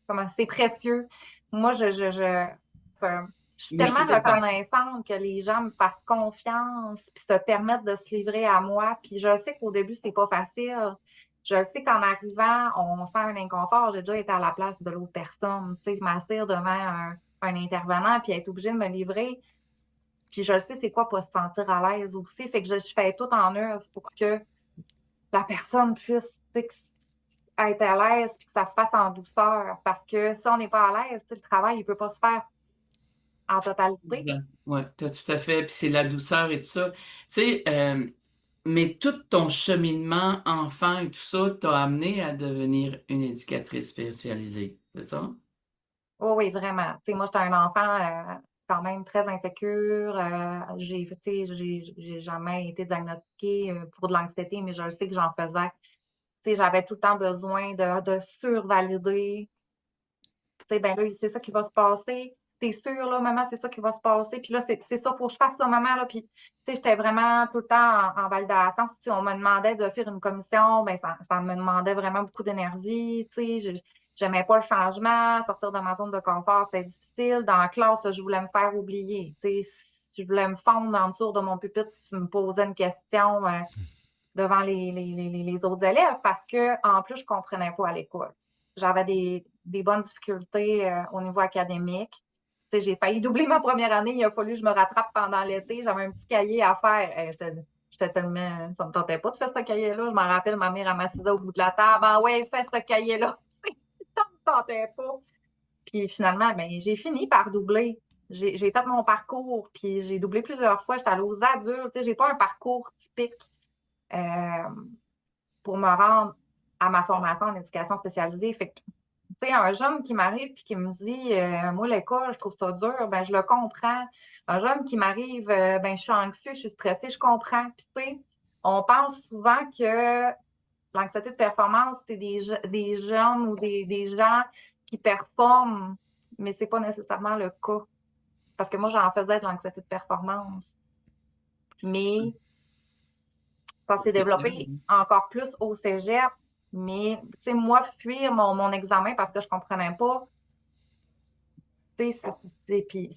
comment, c'est précieux. Moi, enfin, je suis Moi, tellement c'est de passion. reconnaissante que les gens me fassent confiance puis se permettent de se livrer à moi. Puis je sais qu'au début, c'est pas facile. Je sais qu'en arrivant, on sent un inconfort. J'ai déjà été à la place de l'autre personne. Tu sais, m'asseoir devant un intervenant puis être obligée de me livrer. Puis je sais c'est quoi pas se sentir à l'aise aussi. Fait que je fais tout en œuvre pour que la personne puisse, tu sais, être à l'aise puis que ça se fasse en douceur. Parce que si on n'est pas à l'aise, tu sais, le travail, il peut pas se faire en totalité. Oui, tu as tout à fait. Puis c'est la douceur et tout ça. Tu sais, mais tout ton cheminement enfant et tout ça t'a amené à devenir une éducatrice spécialisée, c'est ça? Oui, oui, vraiment. Tu sais, moi, j'étais un enfant quand même très insécure. Tu sais, j'ai jamais été diagnostiquée pour de l'anxiété, mais je sais que j'en faisais. Tu sais, j'avais tout le temps besoin de survalider. Tu sais, ben là, c'est ça qui va se passer. T'es sûre, là, maman, c'est ça qui va se passer. Puis là, c'est ça, faut que je fasse ça, maman, là. Puis, tu sais, j'étais vraiment tout le temps en validation. Si on me demandait de faire une commission, ben ça me demandait vraiment beaucoup d'énergie. Tu sais, j'aimais pas le changement. Sortir de ma zone de confort, c'était difficile. Dans la classe, je voulais me faire oublier. Tu sais, je voulais me fondre en dessous de mon pupitre si tu me posais une question devant les autres élèves parce que, en plus, je comprenais pas à l'école. J'avais des bonnes difficultés au niveau académique. Tu sais, j'ai failli doubler ma première année. Il a fallu que je me rattrape pendant l'été. J'avais un petit cahier à faire. J'étais tellement. Ça me tentait pas de faire ce cahier-là. Je m'en rappelle, ma mère m'assisait au bout de la table. Ah ouais, fais ce cahier-là. Ça me tentait pas. Puis finalement, ben, j'ai fini par doubler. J'ai fait mon parcours, puis j'ai doublé plusieurs fois. J'étais allée aux adultes. Tu sais, j'ai pas un parcours typique. Euh, pour me rendre à ma formation en éducation spécialisée. Fait que, tu sais, un jeune qui m'arrive puis qui me dit moi, l'école, je trouve ça dur, ben je le comprends. Un jeune qui m'arrive, ben je suis anxieux, je suis stressée, je comprends. Puis, tu sais, on pense souvent que l'anxiété de performance, c'est des jeunes ou des gens qui performent, mais c'est pas nécessairement le cas. Parce que moi, j'en faisais de l'anxiété de performance. Mais ça s'est C'est clair, développé hein? encore plus au cégep. Mais, tu sais, moi, fuir mon examen parce que je comprenais pas, tu sais, puis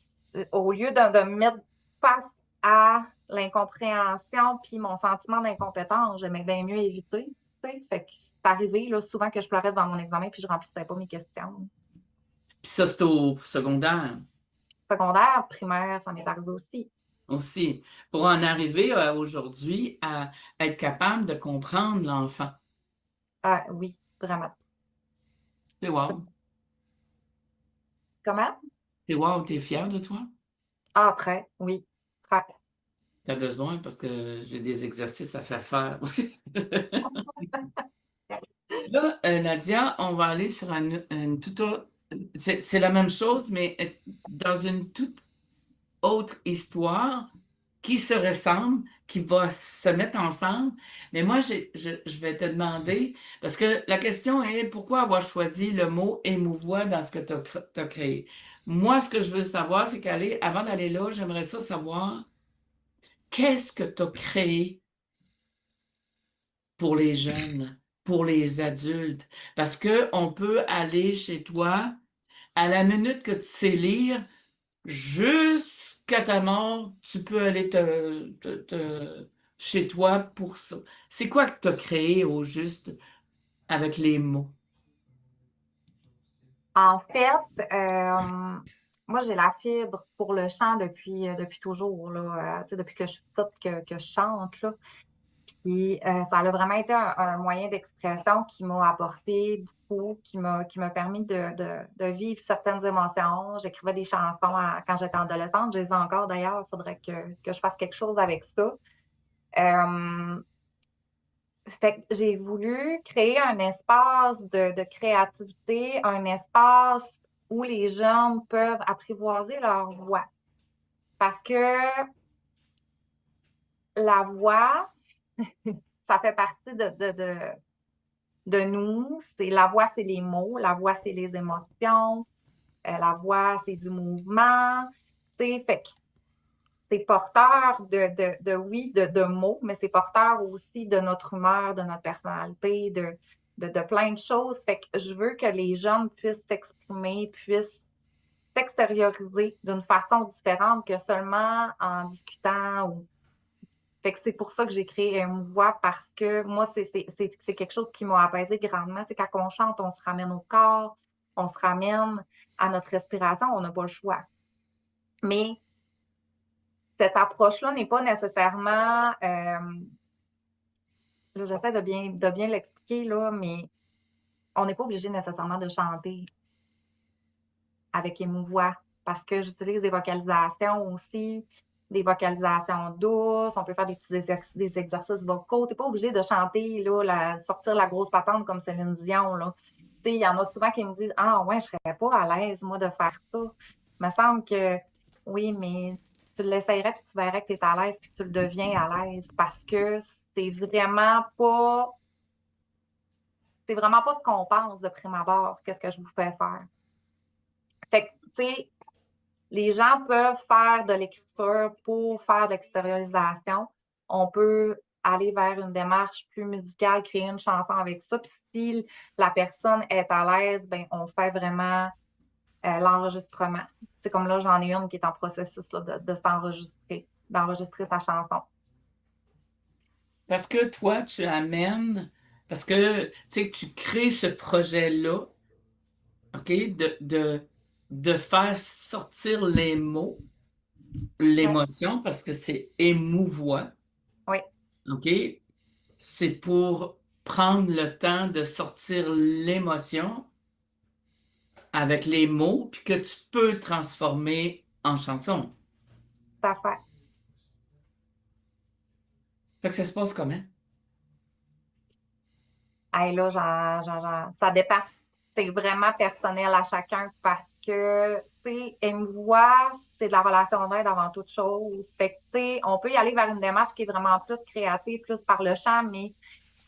au lieu de me mettre face à l'incompréhension puis mon sentiment d'incompétence, j'aimais bien mieux éviter, tu sais. Fait que c'est arrivé, là, souvent que je pleurais devant mon examen puis je remplissais pas mes questions. Puis ça, c'est au secondaire Secondaire, primaire, ça m'est arrivé aussi. aussi. Pour en arriver aujourd'hui à être capable de comprendre l'enfant. Ah, oui, vraiment. C'est wow. Comment? C'est wow, t'es fier de toi? Ah, très, oui, très. T'as besoin parce que j'ai des exercices à faire. Là, Nadia, on va aller sur une toute autre. C'est la même chose, mais dans une toute autre histoire qui se ressemble, qui va se mettre ensemble. Mais moi, je vais te demander, parce que la question est pourquoi avoir choisi le mot émouvoir dans ce que tu as créé? Moi, ce que je veux savoir, c'est avant d'aller là, j'aimerais ça savoir qu'est-ce que tu as créé pour les jeunes, pour les adultes. Parce que on peut aller chez toi à la minute que tu sais lire, jusqu'à ta mort, tu peux aller chez toi pour ça. C'est quoi que tu as créé au juste avec les mots? En fait, moi, j'ai la fibre pour le chant depuis toujours, là, tu sais, depuis que je suis petite que je chante, là. Puis, ça a vraiment été un moyen d'expression qui m'a apporté beaucoup, qui m'a permis de vivre certaines émotions. J'écrivais des chansons quand j'étais adolescente. Je les ai encore d'ailleurs. Il faudrait que je fasse quelque chose avec ça. Euh, Fait que j'ai voulu créer un espace de créativité, un espace où les jeunes peuvent apprivoiser leur voix. Parce que la voix, ça fait partie de de nous. C'est la voix, c'est les mots, la voix, c'est les émotions, la voix, c'est du mouvement. Tu sais, fait que c'est porteur oui, de mots, mais c'est porteur aussi de notre humeur, de notre personnalité, de plein de choses. Fait que je veux que les jeunes puissent s'exprimer, puissent s'extérioriser d'une façon différente que seulement en discutant ou fait que c'est pour ça que j'ai créé Mouvoix parce que moi, c'est quelque chose qui m'a apaisé grandement. C'est quand on chante, on se ramène au corps, on se ramène à notre respiration, on n'a pas le choix. Mais cette approche-là n'est pas nécessairement, là, j'essaie de bien l'expliquer, là, mais on n'est pas obligé nécessairement de chanter avec Émouvoix parce que j'utilise des vocalisations aussi, des vocalisations douces, on peut faire des petits des exercices vocaux. Tu n'es pas obligé de chanter, là, sortir la grosse patente comme Céline Dion, là. Tu sais, il y en a souvent qui me disent « Ah ouais, je serais pas à l'aise, moi, de faire ça. » Il me semble que oui, mais tu l'essayerais puis tu verrais que tu es à l'aise puis tu le deviens à l'aise parce que c'est vraiment pas ce qu'on pense de prime abord, qu'est-ce que je vous fais faire. Fait que, tu sais, les gens peuvent faire de l'écriture pour faire de l'extériorisation. On peut aller vers une démarche plus musicale, créer une chanson avec ça. Puis si la personne est à l'aise, ben on fait vraiment l'enregistrement. C'est comme là, j'en ai une qui est en processus là, de s'enregistrer, d'enregistrer sa chanson. Parce que toi, tu amènes, parce que tu sais, tu crées ce projet-là, OK, de faire sortir les mots, Oui, l'émotion, parce que c'est émouvant, oui, OK? C'est pour prendre le temps de sortir l'émotion avec les mots, puis que tu peux transformer en chanson. tout à fait. Fait que ça se passe comment? Hey, là, ça dépend. C'est vraiment personnel à chacun parce que, tu sais, Émouvoix, c'est de la relation d'aide avant toute chose. Fait que, tu sais, on peut y aller vers une démarche qui est vraiment plus créative, plus par le chant, mais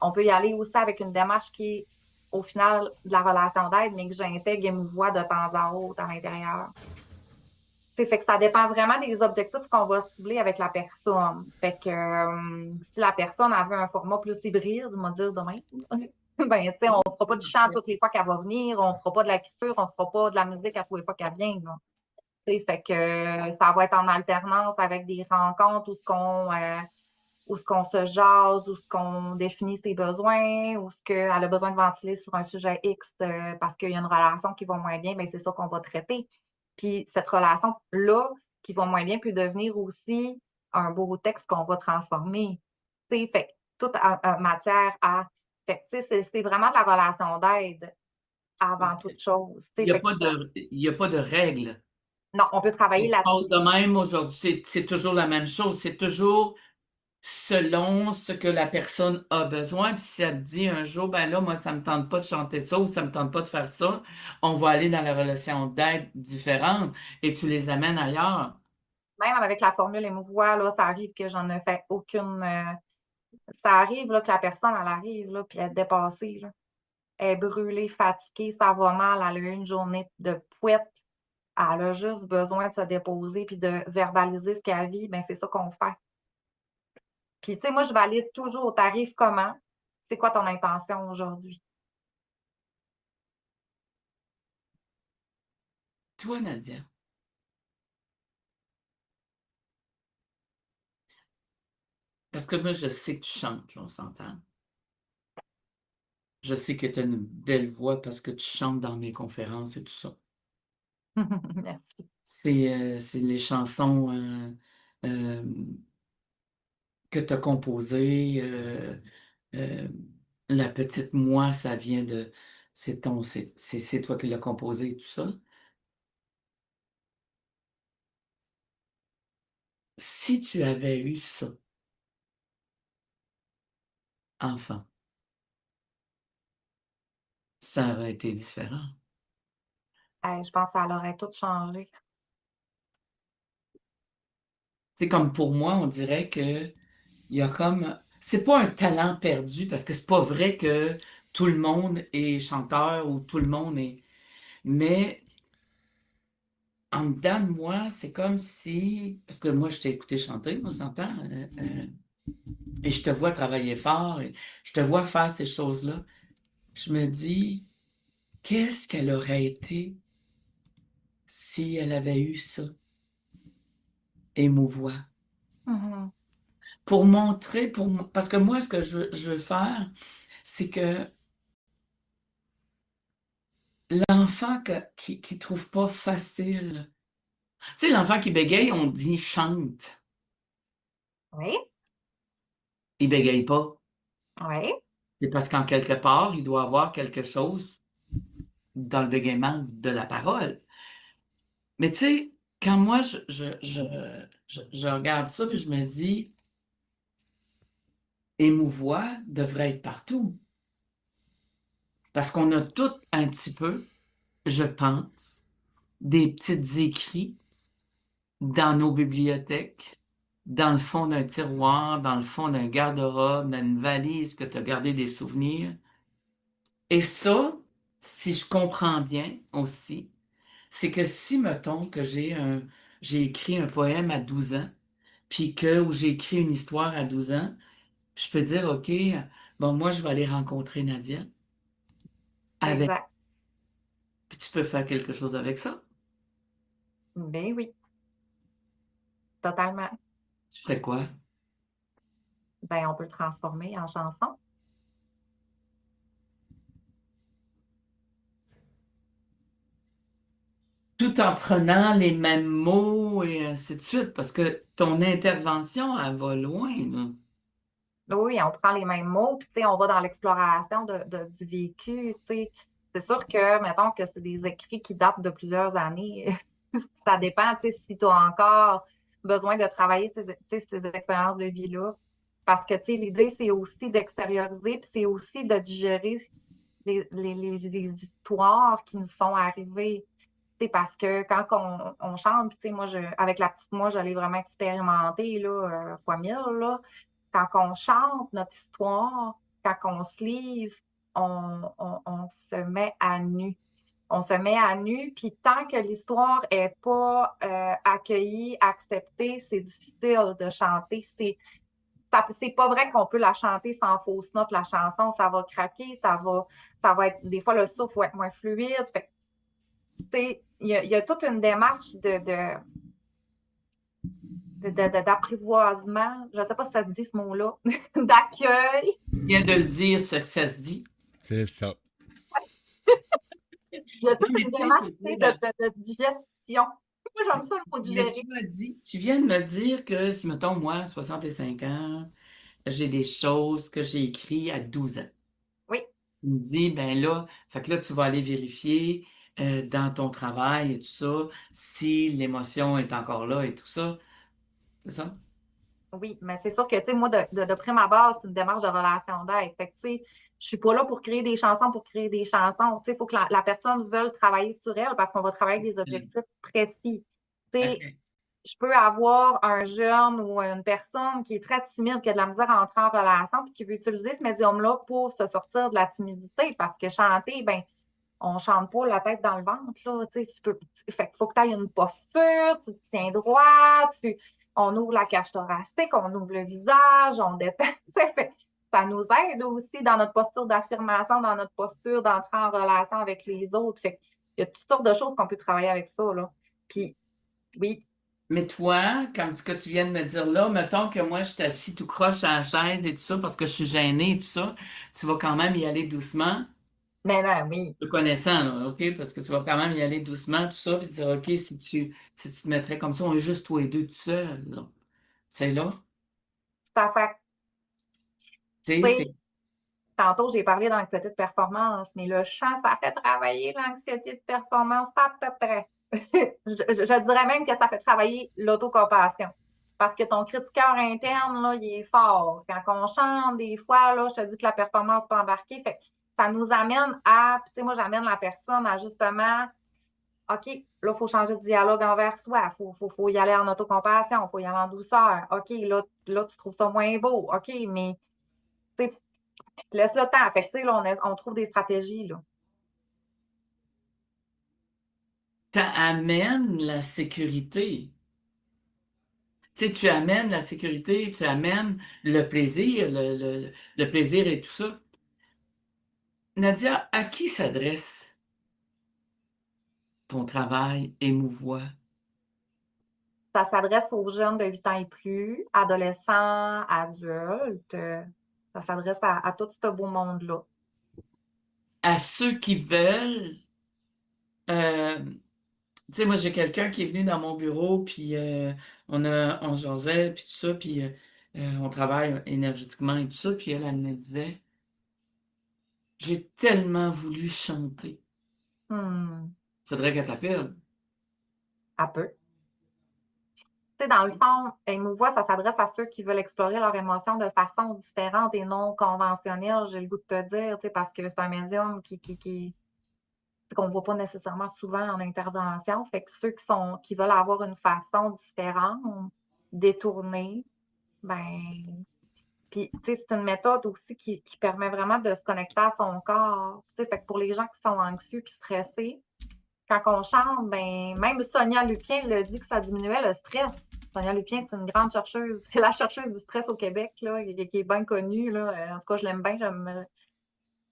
on peut y aller aussi avec une démarche qui est, au final, de la relation d'aide, mais que j'intègre Émouvoix de temps à autre à l'intérieur. C'est fait que ça dépend vraiment des objectifs qu'on va cibler avec la personne. Fait que si la personne avait un format plus hybride, on va dire demain, ben, tu sais, on ne fera pas du chant toutes les fois qu'elle va venir, on ne fera pas de l'écriture, on ne fera pas de la musique à toutes les fois qu'elle vient. Là. Fait que ça va être en alternance avec des rencontres où ce qu'on se jase, où ce qu'on définit ses besoins, où ce qu'elle a besoin de ventiler sur un sujet X parce qu'il y a une relation qui va moins bien, ben c'est ça qu'on va traiter. Puis cette relation-là qui va moins bien peut devenir aussi un beau texte qu'on va transformer. Fait que tout en matière à. Fait que, c'est vraiment de la relation d'aide avant toute chose. Il n'y a Fait que, pas il y a pas de règles. non, on peut Ça travailler se passe de là-dessus. même aujourd'hui. C'est toujours la même chose. C'est toujours selon ce que la personne a besoin. Puis si elle te dit un jour, ben là, moi, ça me tente pas de chanter ça ou ça me tente pas de faire ça, on va aller dans la relation d'aide différente et tu les amènes ailleurs. Même avec la formule émouvoix, là, ça arrive que j'en ai fait aucune. Ça arrive là, que la personne, elle arrive, là, puis elle est dépassée. Là. Elle est brûlée, fatiguée, ça va mal, elle a eu une journée de pouette. Elle a juste besoin de se déposer puis de verbaliser ce qu'elle vit. Ben, c'est ça qu'on fait. Puis, tu sais, moi, je valide toujours au tarif comment. C'est quoi ton intention aujourd'hui? Toi, Nadia, parce que moi, je sais que tu chantes, là, on s'entend. Je sais que tu as une belle voix parce que tu chantes dans mes conférences et tout ça. Merci. C'est les chansons euh, que tu as composées. Euh, La petite moi, ça vient de. C'est toi qui l'as composé et tout ça. Si tu avais eu ça, enfant, ça aurait été différent. Je pense que ça aurait tout changé. C'est comme pour moi, on dirait que il y a comme. C'est pas un talent perdu parce que c'est pas vrai que tout le monde est chanteur ou tout le monde est... Mais en dedans de moi, c'est comme si... Parce que moi, je t'ai écouté chanter, on s'entend, et je te vois travailler fort, et je te vois faire ces choses-là. Je me dis, qu'est-ce qu'elle aurait été si elle avait eu ça, émouvoir? Mhm. Pour montrer, parce que moi, ce que je veux faire, c'est que l'enfant qui trouve pas facile, tu sais, l'enfant qui bégaye, on dit chante. Oui, Il bégaye pas. oui, C'est parce qu'en quelque part, il doit avoir quelque chose dans le bégaiement de la parole. Mais tu sais, quand moi, je regarde ça, puis je me dis, émouvoir devrait être partout. Parce qu'on a tout un petit peu, je pense, des petits écrits dans nos bibliothèques, dans le fond d'un tiroir, dans le fond d'un garde-robe, dans une valise que tu as gardé des souvenirs. Et ça, si je comprends bien aussi, c'est que si, mettons, que j'ai écrit un poème à 12 ans, puis ou j'ai écrit une histoire à 12 ans, je peux dire, OK, bon, moi, je vais aller rencontrer Nadia avec, exact. puis tu peux faire quelque chose avec ça. Ben oui, totalement. Tu ferais quoi? Ben, on peut le transformer en chanson. Tout en prenant les mêmes mots et ainsi de suite, parce que ton intervention, elle va loin, là. Oui, on prend les mêmes mots, puis tu sais, on va dans l'exploration du vécu, tu sais. C'est sûr que, mettons que c'est des écrits qui datent de plusieurs années. Ça dépend, tu sais, si tu as encore besoin de travailler tu sais, ces expériences de vie-là. Parce que, tu sais, l'idée, c'est aussi d'extérioriser, puis c'est aussi de digérer les histoires qui nous sont arrivées. Tu sais, parce que quand on chante, puis tu sais, moi, avec la petite moi, j'allais vraiment expérimenter, là, fois mille, là. Quand on chante notre histoire, quand on se livre, on se met à nu. On se met à nu, puis tant que l'histoire n'est pas accueillie, acceptée, c'est difficile de chanter. C'est pas vrai qu'on peut la chanter sans fausse note, la chanson, ça va craquer, ça va être, des fois, le souffle va être moins fluide. Fait que, tu sais, il y a toute une démarche d'apprivoisement, je ne sais pas si ça se dit ce mot-là, d'accueil. Tu viens de le dire, ce que ça se dit. C'est ça. Il y a Non, toute mais une tu sais, démarche, je veux tu sais, dire, de digestion. Moi, j'aime ça le mot mais digérer. tu viens de me dire que si, mettons, moi, 65 ans, j'ai des choses que j'ai écrites à 12 ans. Oui, Tu me dis, ben là, fait que là, tu vas aller vérifier dans ton travail et tout ça, si l'émotion est encore là et tout ça. C'est ça? oui, mais c'est sûr que, tu sais, moi, de prime abord, c'est une démarche de relation d'aide. Fait que, tu sais, je suis pas là pour créer des chansons pour créer des chansons. Tu sais, il faut que la personne veuille travailler sur elle parce qu'on va travailler avec des Mm. objectifs précis. Tu sais, OK. je peux avoir un jeune ou une personne qui est très timide, qui a de la misère à entrer en relation, puis qui veut utiliser ce médium-là pour se sortir de la timidité, parce que chanter, ben, on chante pas la tête dans le ventre, là, tu sais, fait qu'il faut que tu aies une posture, tu te tiens droit, on ouvre la cage thoracique, on ouvre le visage, on détend, tu sais, ça nous aide aussi dans notre posture d'affirmation, dans notre posture d'entrer en relation avec les autres, fait qu'il y a toutes sortes de choses qu'on peut travailler avec ça, là. Puis, oui, Mais toi, comme ce que tu viens de me dire là, mettons que moi, je suis assis tout croche à la chaise et tout ça parce que je suis gênée et tout ça, tu vas quand même y aller doucement, mais non, oui, te connaissant, là, OK? Parce que tu vas quand même y aller doucement, tout ça, puis dire, OK, si tu te mettrais comme ça, on est juste toi et deux tout seul, là. C'est là. tout à fait. Tu sais, Tu c'est... sais, tantôt, j'ai parlé d'anxiété de performance, mais le chant, ça fait travailler l'anxiété de performance, pas à peu près. Je dirais même que ça fait travailler l'autocompassion. Parce que ton critiqueur interne, là, il est fort. Quand on chante, des fois, là, je te dis que la performance peut embarquer. Fait que ça nous amène à, puis tu sais, moi, j'amène la personne à justement, OK, là, il faut changer de dialogue envers soi. Faut y aller en autocompassion, il faut y aller en douceur. OK, là, tu trouves ça moins beau. OK, mais tu sais, Tu te laisses le temps. Fait que, tu sais, là, on trouve des stratégies, là. Ça amène la sécurité. Tu sais, tu amènes la sécurité, tu amènes le plaisir, le plaisir et tout ça. Nadia, à qui s'adresse ton travail émouvoit? Ça s'adresse aux jeunes de 8 ans et plus, adolescents, adultes. Ça s'adresse à tout ce beau monde-là. À ceux qui veulent, euh, tu sais, moi, j'ai quelqu'un qui est venu dans mon bureau, puis on jasait, puis tout ça, puis on travaille énergétiquement et tout ça, puis elle me disait, j'ai tellement voulu chanter. Hmm, Faudrait qu'elle t'appelle. à peu. Tu sais, dans le fond, émouvoir, ça s'adresse à ceux qui veulent explorer leurs émotions de façon différente et non conventionnelle, j'ai le goût de te dire, tu sais, parce que c'est un médium qu'on ne voit pas nécessairement souvent en intervention. Fait que ceux qui veulent avoir une façon différente, détournée, ben, puis, tu sais, c'est une méthode aussi qui permet vraiment de se connecter à son corps. Tu sais, fait que pour les gens qui sont anxieux puis stressés, quand on chante, ben, même Sonia Lupien le dit que ça diminuait le stress. Sonia Lupien, c'est une grande chercheuse. C'est la chercheuse du stress au Québec, là, qui est bien connue, là. En tout cas, je l'aime bien.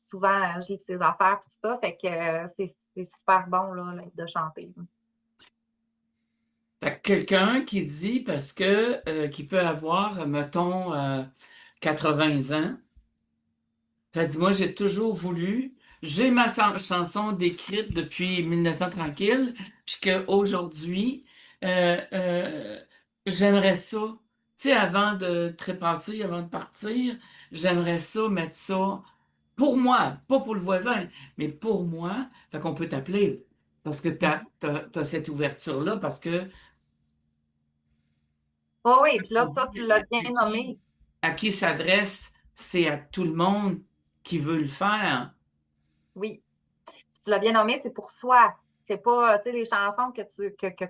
Souvent, je lis ses affaires et tout ça. Fait que c'est super bon, là, de chanter. Fait que quelqu'un qui dit, parce que, qui peut avoir, mettons, 80 ans, elle dit, moi, j'ai toujours voulu, j'ai ma chanson décrite depuis 1900 tranquille, puis qu'aujourd'hui, j'aimerais ça, tu sais, avant de trépasser, avant de partir, j'aimerais ça mettre ça pour moi, pas pour le voisin, mais pour moi. Fait qu'on peut t'appeler parce que t'as cette ouverture-là, parce que Oh oui, puis on là, ça, tu dit l'as bien nommé. à qui s'adresse, c'est à tout le monde qui veut le faire. Oui. Tu l'as bien nommé, c'est pour soi. C'est pas, tu sais, les chansons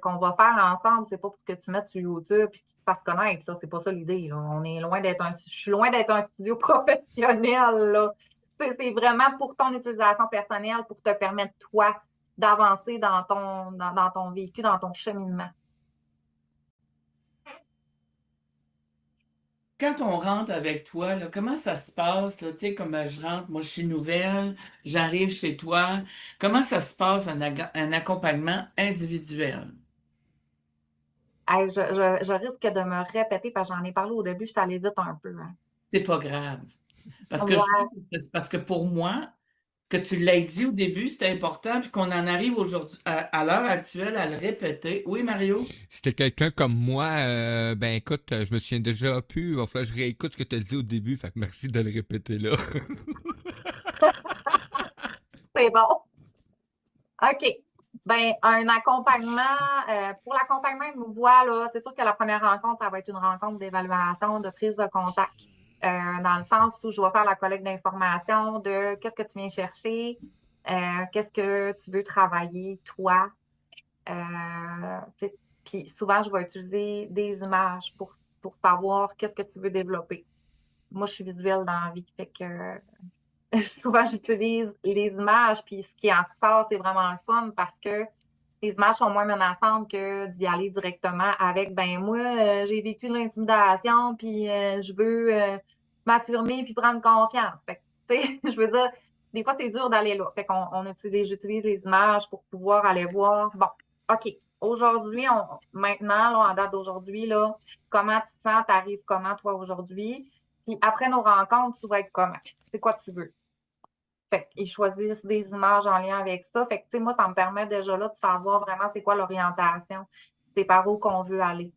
qu'on va faire ensemble, c'est pas pour que tu mettes sur YouTube et que tu te fasses connaître, là. C'est pas ça l'idée, là. Je suis loin d'être un studio professionnel, là. C'est vraiment pour ton utilisation personnelle, pour te permettre, toi, d'avancer dans ton vécu, dans ton cheminement. Quand on rentre avec toi, là, comment ça se passe, là, tu sais, comme je rentre, moi je suis nouvelle, j'arrive chez toi, comment ça se passe un accompagnement individuel? Hey, je risque de me répéter parce que j'en ai parlé au début, je suis allée vite un peu, hein. C'est pas grave. Parce que Ouais. c'est parce que pour moi, que tu l'aies dit au début, c'était important, puis qu'on en arrive aujourd'hui, à l'heure actuelle, à le répéter. Oui, Mario? C'était quelqu'un comme moi, ben écoute, je me souviens déjà plus, il va falloir que je réécoute ce que tu as dit au début, fait que merci de le répéter là. C'est bon. OK. Ben, un accompagnement, pour l'accompagnement de nous voix, là, c'est sûr que la première rencontre, ça va être une rencontre d'évaluation, de prise de contact, dans le sens où je vais faire la collecte d'informations de qu'est-ce que tu viens chercher, qu'est-ce que tu veux travailler, toi. Puis souvent, je vais utiliser des images pour savoir qu'est-ce que tu veux développer. Moi, je suis visuelle dans la vie, fait que souvent, j'utilise les images, puis ce qui en ressort, c'est vraiment le fun parce que les images sont moins menaçantes que d'y aller directement avec, ben moi, j'ai vécu de l'intimidation, puis je veux m'affirmer puis prendre confiance. Fait que, tu sais, je veux dire, des fois, c'est dur d'aller là. Fait j'utilise les images pour pouvoir aller voir, bon, OK, aujourd'hui, maintenant, là, en date d'aujourd'hui, là, comment tu te sens, t'arrives comment, toi, aujourd'hui? Puis après nos rencontres, tu vas être comment? C'est quoi tu veux? Fait qu'ils choisissent des images en lien avec ça. Fait que, tu sais, moi, ça me permet déjà là de savoir vraiment c'est quoi l'orientation, c'est par où qu'on veut aller.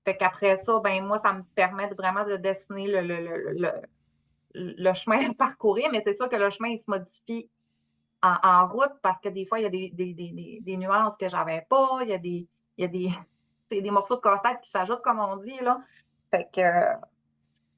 Fait qu'après ça, ben moi, ça me permet vraiment de dessiner le chemin à parcourir, mais c'est sûr que le chemin, il se modifie en route parce que des fois, il y a des nuances que j'avais pas, il y a des, c'est des morceaux de casse-tête qui s'ajoutent, comme on dit, là. Fait que,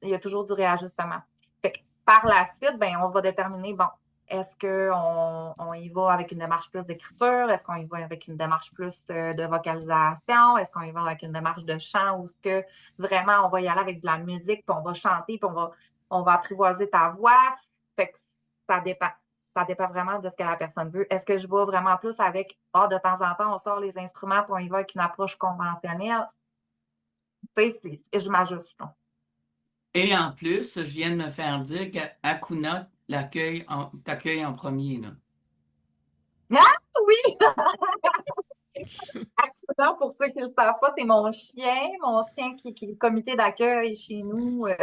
il y a toujours du réajustement. Fait que par la suite, ben, on va déterminer, bon, est-ce qu'on y va avec une démarche plus d'écriture? Est-ce qu'on y va avec une démarche plus de vocalisation? Est-ce qu'on y va avec une démarche de chant ou est-ce que vraiment on va y aller avec de la musique, puis on va chanter, puis on va on va apprivoiser ta voix. Fait que ça dépend. Ça dépend vraiment de ce que la personne veut. Est-ce que je vais vraiment plus avec, de temps en temps, on sort les instruments puis on y va avec une approche conventionnelle? Tu sais, je m'ajuste. là. Et en plus, je viens de me faire dire qu'Akuna t'accueille en premier, là. Ah oui! Non, pour ceux qui ne le savent pas, c'est mon chien qui est le comité d'accueil chez nous. Ouais.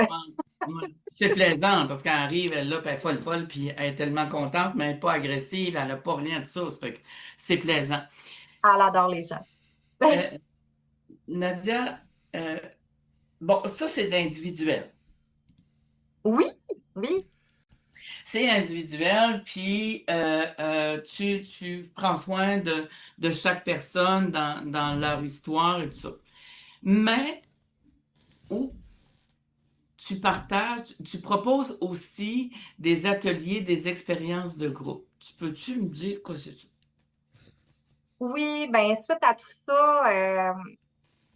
C'est plaisant parce qu'elle arrive, elle là, puis elle est folle, puis elle est tellement contente, mais elle n'est pas agressive, elle n'a pas rien de ça. Ça fait que c'est plaisant. Elle adore les gens. Euh, Nadia, bon, ça, c'est individuel. Oui, oui. C'est individuel, puis tu prends soin de chaque personne dans leur histoire et tout ça. Mais où tu partages, tu proposes aussi des ateliers, des expériences de groupe. Peux-tu me dire quoi c'est ça? Oui, bien, suite à tout ça,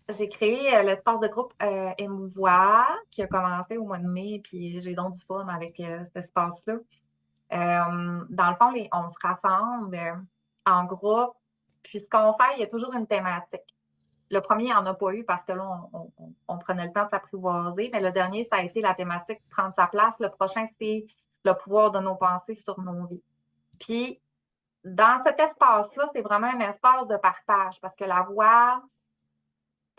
j'ai créé l'espace de groupe Émouvoir qui a commencé au mois de mai, puis j'ai donc du fun avec cet espace-là. Dans le fond, on se rassemble en groupe, puis ce qu'on fait, il y a toujours une thématique. Le premier, il n'y en a pas eu parce que là, on prenait le temps de s'apprivoiser, mais le dernier, ça a été la thématique prendre sa place. Le prochain, c'est le pouvoir de nos pensées sur nos vies. Puis, dans cet espace-là, c'est vraiment un espace de partage parce que la voix,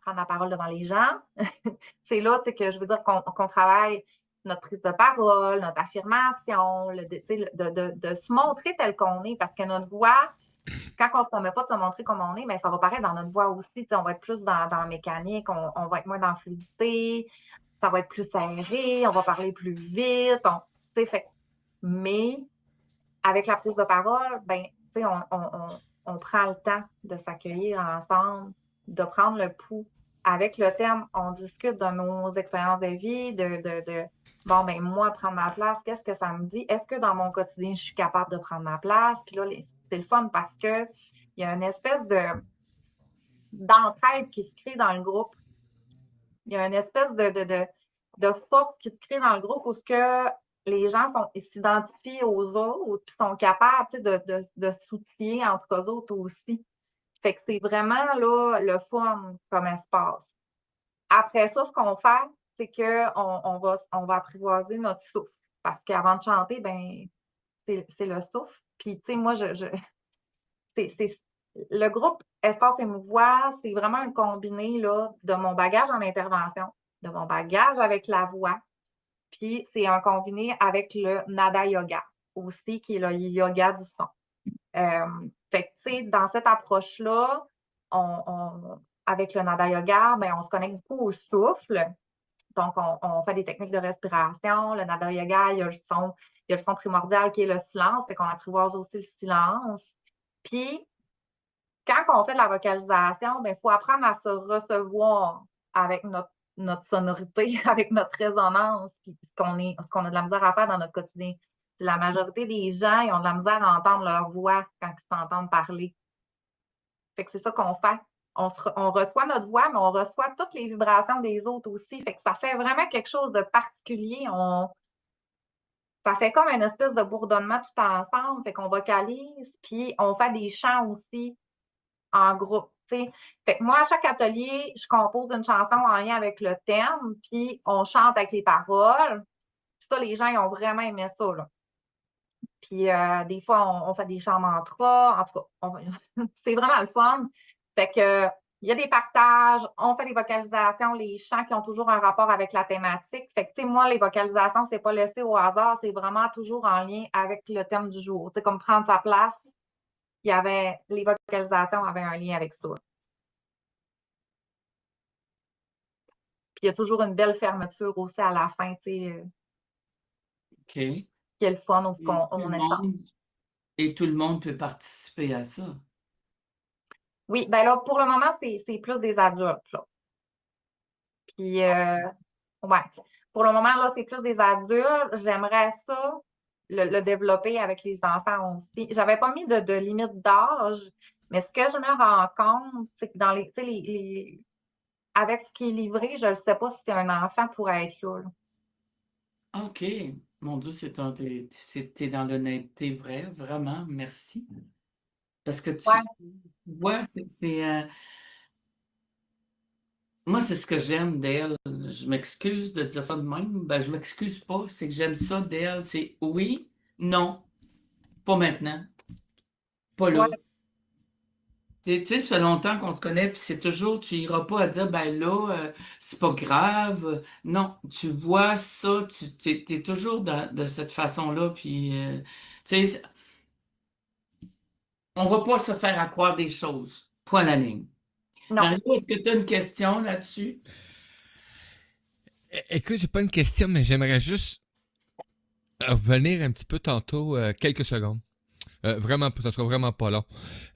prendre la parole devant les gens, c'est là que je veux dire qu'on travaille notre prise de parole, notre affirmation, de se montrer tel qu'on est parce que notre voix, quand on ne se permet pas de se montrer comme on est, mais ça va paraître dans notre voix aussi. On va être plus dans la mécanique, on va être moins dans la fluidité, ça va être plus serré, on va parler plus vite. Mais avec la prise de parole, ben, on prend le temps de s'accueillir ensemble, de prendre le pouls. Avec le thème, on discute de nos expériences de vie, bon, ben, moi, prendre ma place, qu'est-ce que ça me dit? Est-ce que dans mon quotidien, je suis capable de prendre ma place? Puis là, c'est le fun parce qu'il y a une espèce d'entraide qui se crée dans le groupe. Il y a une espèce de force qui se crée dans le groupe où les gens s'identifient aux autres et sont capables de soutien entre eux autres aussi. Fait que c'est vraiment là, le fun comme espace. Après ça, ce qu'on fait, c'est qu'on va apprivoiser notre souffle. Parce qu'avant de chanter, ben, c'est le souffle. Puis, tu sais, moi, le groupe Espace Émouvoir, c'est vraiment un combiné là, de mon bagage en intervention, de mon bagage avec la voix, puis c'est un combiné avec le Nada Yoga aussi, qui est le yoga du son. Fait que, tu sais, dans cette approche-là, avec le Nada Yoga, ben, on se connecte beaucoup au souffle. Donc, on fait des techniques de respiration. Le Nada Yoga, il y a le son primordial qui est le silence, fait qu'on apprivoise aussi le silence. Puis, quand on fait de la vocalisation, il faut apprendre à se recevoir avec notre sonorité, avec notre résonance, puis ce qu'on a de la misère à faire dans notre quotidien. La majorité des gens, ils ont de la misère à entendre leur voix quand ils s'entendent parler. Fait que c'est ça qu'on fait. On reçoit notre voix, mais on reçoit toutes les vibrations des autres aussi. Fait que ça fait vraiment quelque chose de particulier. Ça fait comme une espèce de bourdonnement tout ensemble. Fait qu'on vocalise, puis on fait des chants aussi en groupe. T'sais. Fait que moi, à chaque atelier, je compose une chanson en lien avec le thème, puis on chante avec les paroles. Puis ça, les gens, ils ont vraiment aimé ça. Là. Puis des fois, on fait des chants mantras. En tout cas, c'est vraiment le fun. Fait que il y a des partages, on fait des vocalisations, les chants qui ont toujours un rapport avec la thématique. Fait que, tu sais, moi, les vocalisations, c'est pas laissé au hasard, c'est vraiment toujours en lien avec le thème du jour. Tu sais, comme prendre sa place, les vocalisations avaient un lien avec ça. Puis il y a toujours une belle fermeture aussi à la fin, tu sais, OK. qui est le fun, où on échange. Et tout le monde peut participer à ça. Oui, ben là, pour le moment, c'est plus des adultes, là. Puis, ouais, pour le moment, là, c'est plus des adultes. J'aimerais ça le développer avec les enfants aussi. J'avais pas mis de limite d'âge, mais ce que je me rends compte, c'est que dans tu sais, avec ce qui est livré, je ne sais pas si un enfant pourrait être là. OK. Mon Dieu, t'es dans l'honnêteté vraie, vraiment, merci. Parce que Ouais, tu vois, moi, c'est ce que j'aime d'elle. Je m'excuse de dire ça de même. Ben, je m'excuse pas. C'est que j'aime ça d'elle. C'est oui, non, pas maintenant, pas ouais, là. Tu sais, ça fait longtemps qu'on se connaît, puis c'est toujours, tu iras pas à dire, ben là, c'est pas grave. Non, tu vois ça, t'es toujours de cette façon-là, puis, tu sais, on va pas se faire accroire des choses. Point à la ligne. non. Mario, est-ce que tu as une question là-dessus? Écoute, j'ai pas une question, mais j'aimerais juste revenir un petit peu tantôt, quelques secondes. Vraiment, ça sera vraiment pas long.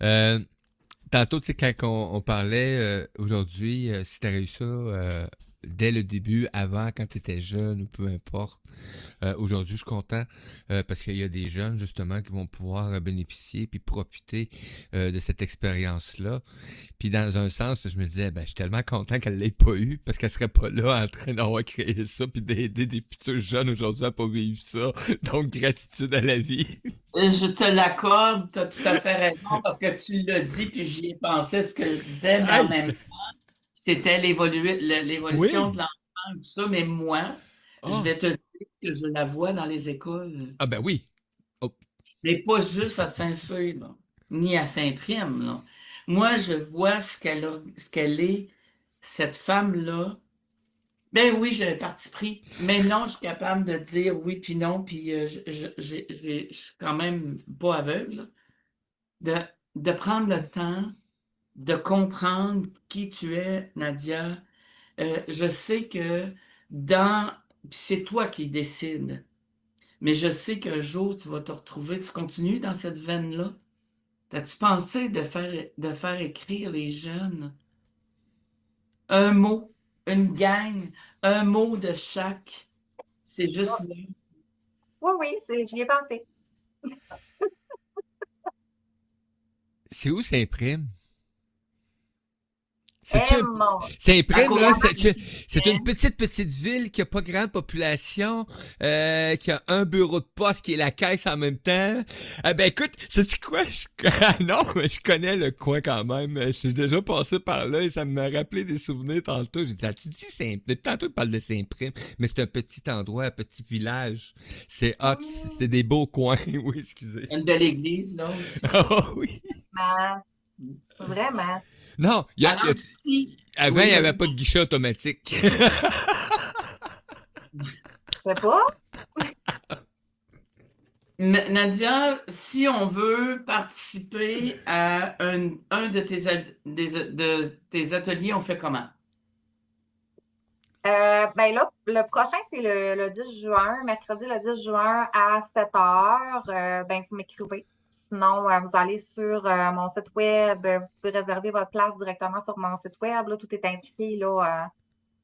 Euh, Tantôt, tu sais, quand on parlait aujourd'hui, si t'as réussi ça dès le début, avant, quand t'étais jeune ou peu importe. Aujourd'hui, je suis content parce qu'il y a des jeunes, justement, qui vont pouvoir bénéficier puis profiter de cette expérience-là. Puis dans un sens, je me disais, ben, je suis tellement content qu'elle l'ait pas eu parce qu'elle serait pas là en train d'avoir créé ça puis d'aider des futurs jeunes aujourd'hui à pas vivre ça. Donc, gratitude à la vie. Je te l'accorde, tu as tout à fait raison, parce que tu l'as dit, puis j'y ai pensé ce que je disais, mais en Aïe! même temps, c'était l'évolution Oui! de l'enfant et tout ça, mais moi, je Ah! vais te dire que je la vois dans les écoles, Ah ben oui! Oh. mais pas juste à Saint-Feuille, là, ni à Saint-Prime, là. Moi, je vois ce qu'elle est, cette femme-là. Ben oui, j'ai un parti pris. Mais non, je suis capable de dire oui puis non, puis je suis quand même pas aveugle, là. de, de prendre le temps de comprendre qui tu es, Nadia. Je sais que dans... puis c'est toi qui décides, mais je sais qu'un jour, tu vas te retrouver, tu continues dans cette veine-là. T'as-tu pensé de faire écrire les jeunes un mot, une gang, un mot de chaque? C'est juste là. Oui, oui, j'y ai pensé. C'est où ça imprime? Eh C'est-tu un... mon, À Saint-Prime, côté là, de c'est une petite ville qui a pas grande population, qui a un bureau de poste qui est la caisse en même temps. Ah ben écoute, sais-tu quoi? Ah non, mais je connais le coin quand même. Je suis déjà passé par là et ça m'a rappelé des souvenirs tantôt. J'ai dit, ah, tu dis Saint-Prime? Tantôt, il parle de Saint-Prime, mais c'est un petit endroit, un petit village. C'est hot, c'est des beaux coins. Oui, excusez. une belle église, là aussi. Ah oui. vraiment, vraiment. Non, Alors, si... avant, il Oui, n'y avait vas-y. pas de guichet automatique. Je sais pas. Nadia, si on veut participer à un de tes ateliers, on fait comment? Ben là, le prochain, c'est le 10 juin, mercredi le 10 juin à 7 heures. Ben, vous m'écrivez. Sinon, vous allez sur mon site web. Vous pouvez réserver votre place directement sur mon site web. Là, tout est indiqué. Là,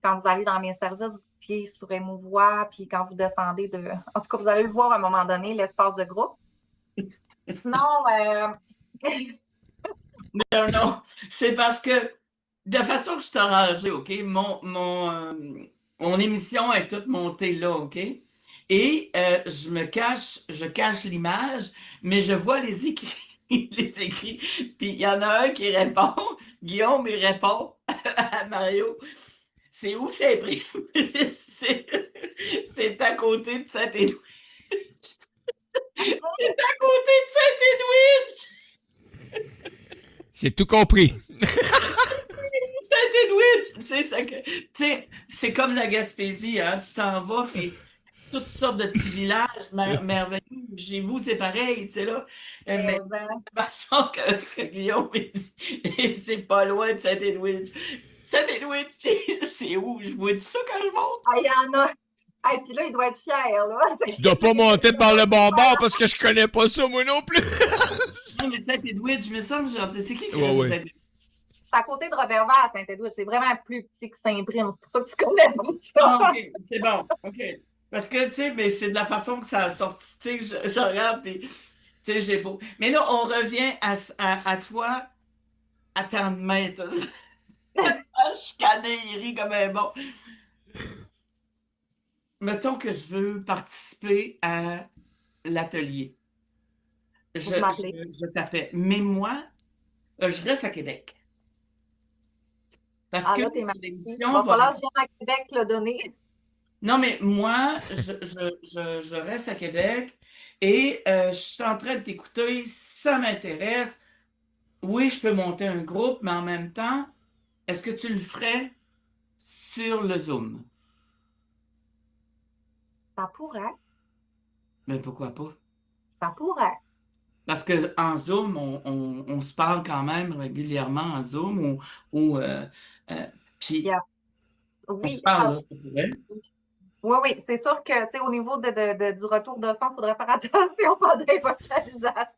quand vous allez dans mes services, vous cliquez sur Émouvoir, puis quand vous descendez de. En tout cas, vous allez le voir à un moment donné, l'espace de groupe. Sinon, Non, non, c'est parce que de façon que je t'ai arrangé, OK? Mon émission est toute montée là, OK? Et je cache l'image, mais je vois les écrits, les écrits. Puis il y en a un qui répond, Guillaume, il répond à Mario. C'est où c'est pris? C'est c'est à côté de Saint-Édouard. C'est à côté de Saint-Édouard! J'ai tout compris. Saint-Édouard! Tu sais, c'est comme la Gaspésie, hein? Tu t'en vas, puis toutes sortes de petits villages merveilleux. Chez vous, c'est pareil, tu sais, là. Mais de la façon que Guillaume, il dit, c'est pas loin de Saint-Édouard. Saint-Édouard, c'est où? Je vois ça quand je monte? il y en a. Et puis là, il doit être fier. Là. Tu dois pas monter par le bon bord parce que je connais pas ça, moi non plus. Non, mais Saint-Édouard, je me sens, genre, c'est qui Ouais, reste à ouais. Saint-Édouard? C'est à côté de Roberval à Saint-Édouard. C'est vraiment plus petit que Saint-Prime. C'est pour ça que tu connais pas Ah, ça. OK, c'est bon, OK. Parce que, tu sais, mais c'est de la façon que ça a sorti, tu sais, je regarde, puis, tu sais, j'ai beau. Mais là, on revient à toi, à ta maître. Je chicaner, il rit comme un bon. mettons que je veux participer à l'atelier. Vous m'appelez. Je t'appelle. Mais moi, je reste à Québec. Parce Ah que là, t'es mariée. l'émission Va va. falloir que je vienne à Québec le donner. Non, mais moi, je reste à Québec et je suis en train de t'écouter. Ça m'intéresse. Oui, je peux monter un groupe, mais en même temps, est-ce que tu le ferais sur le Zoom? Ça pourrait. Mais pourquoi pas? Ça pourrait. Parce que en Zoom, on se parle quand même régulièrement en Zoom euh, puis Yeah. on se Oui, parle là, ça pourrait. oui, oui. C'est sûr que, tu sais, au niveau du retour de son, il faudrait faire attention pendant les vocalisations.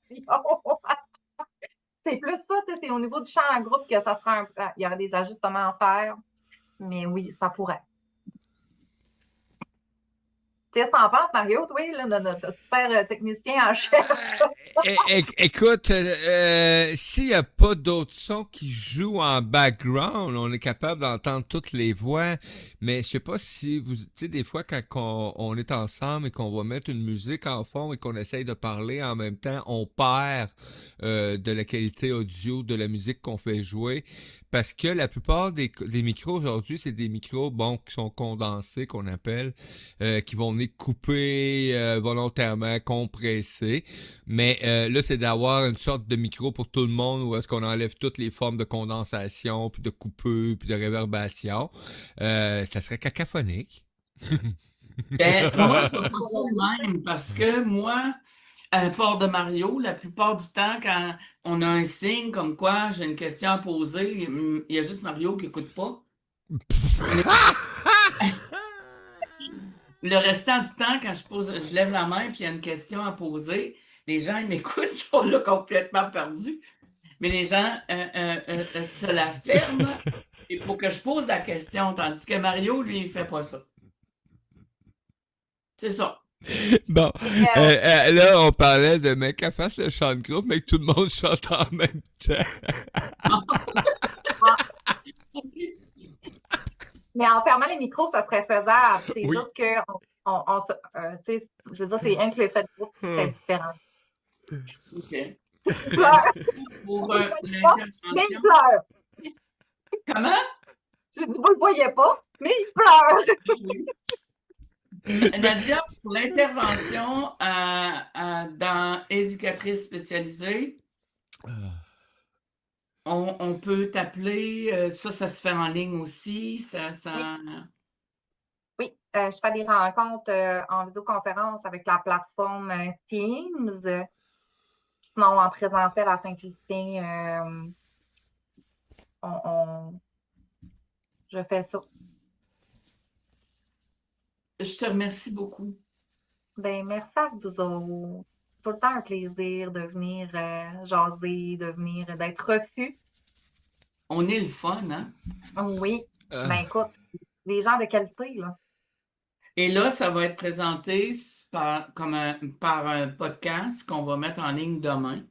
C'est plus ça, tu sais, c'est au niveau du chant en groupe que ça sera il y aurait des ajustements à faire. Mais oui, ça pourrait. Qu'est-ce que t'en penses, Mario, toi, là, notre super technicien en chef? Écoute, s'il n'y a pas d'autres sons qui jouent en background, on est capable d'entendre toutes les voix, mais je sais pas si vous, tu sais, des fois quand on est ensemble et qu'on va mettre une musique en fond et qu'on essaye de parler en même temps, on perd de la qualité audio de la musique qu'on fait jouer. Parce que la plupart des micros aujourd'hui, c'est des micros, bon, qui sont condensés, qu'on appelle, qui vont venir couper volontairement, compresser. Mais là, c'est d'avoir une sorte de micro pour tout le monde où est-ce qu'on enlève toutes les formes de condensation, puis de coupeux, puis de réverbération. Ça serait cacophonique. Ben, moi, je fais pas ça de même parce que moi, à part de Mario, la plupart du temps, quand on a un signe comme quoi j'ai une question à poser, il y a juste Mario qui écoute pas. Le restant du temps, quand je lève la main puis il y a une question à poser, les gens, ils m'écoutent, ils sont là complètement perdus. Mais les gens se la ferment. Il faut que je pose la question, tandis que Mario, lui, il fait pas ça. C'est ça. Bon, Euh, là, on parlait de mec à face le chant de groupe, mais que tout le monde chante en même temps. mais en fermant les micros, ça serait faisable. C'est Oui. juste que, tu sais, je veux dire, c'est un que le fait de groupe, c'est différent. OK. Il pleure. Pour Mais il l'intervention. pleure. Comment? Je dis, vous le voyez pas, mais il pleure. Nadia, pour l'intervention dans éducatrice spécialisée, on peut t'appeler, ça se fait en ligne aussi, Oui, je fais des rencontres en visioconférence avec la plateforme Teams. Sinon, en présentiel à Saint-Félicien, je fais ça. je te remercie beaucoup. Ben, merci à vous autres. Tout le temps un plaisir de venir jaser, d'être reçu. On est le fun, hein? Oui. Ben, écoute, des gens de qualité, là. Et là, ça va être présenté par un podcast qu'on va mettre en ligne demain.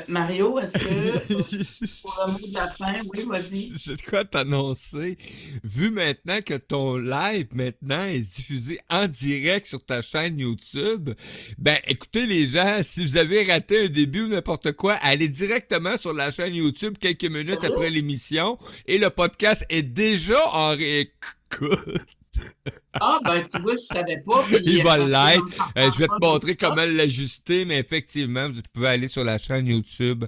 Mario, est-ce que pour le mot de la fin, oui, vas-y. J'ai de quoi t'annoncer. Vu maintenant que ton live maintenant est diffusé en direct sur ta chaîne YouTube, ben écoutez les gens, si vous avez raté un début ou n'importe quoi, allez directement sur la chaîne YouTube quelques minutes après l'émission et le podcast est déjà en réécoute. Ah, ben tu vois, je savais pas. Il va l'être. Je Je vais te montrer comment l'ajuster, mais effectivement, vous pouvez aller sur la chaîne YouTube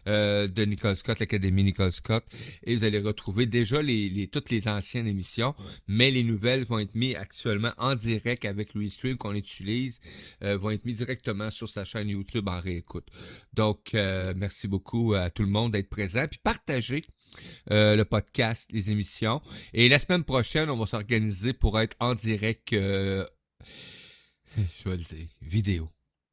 de Nicole Scott, l'Académie Nicole Scott, et vous allez retrouver déjà toutes les anciennes émissions, mais les nouvelles vont être mises actuellement en direct avec le Restream qu'on utilise, vont être mises directement sur sa chaîne YouTube en réécoute. Donc, merci beaucoup à tout le monde d'être présent, puis partagez le podcast, les émissions. Et la semaine prochaine, on va s'organiser pour être en direct, je vais le dire, vidéo.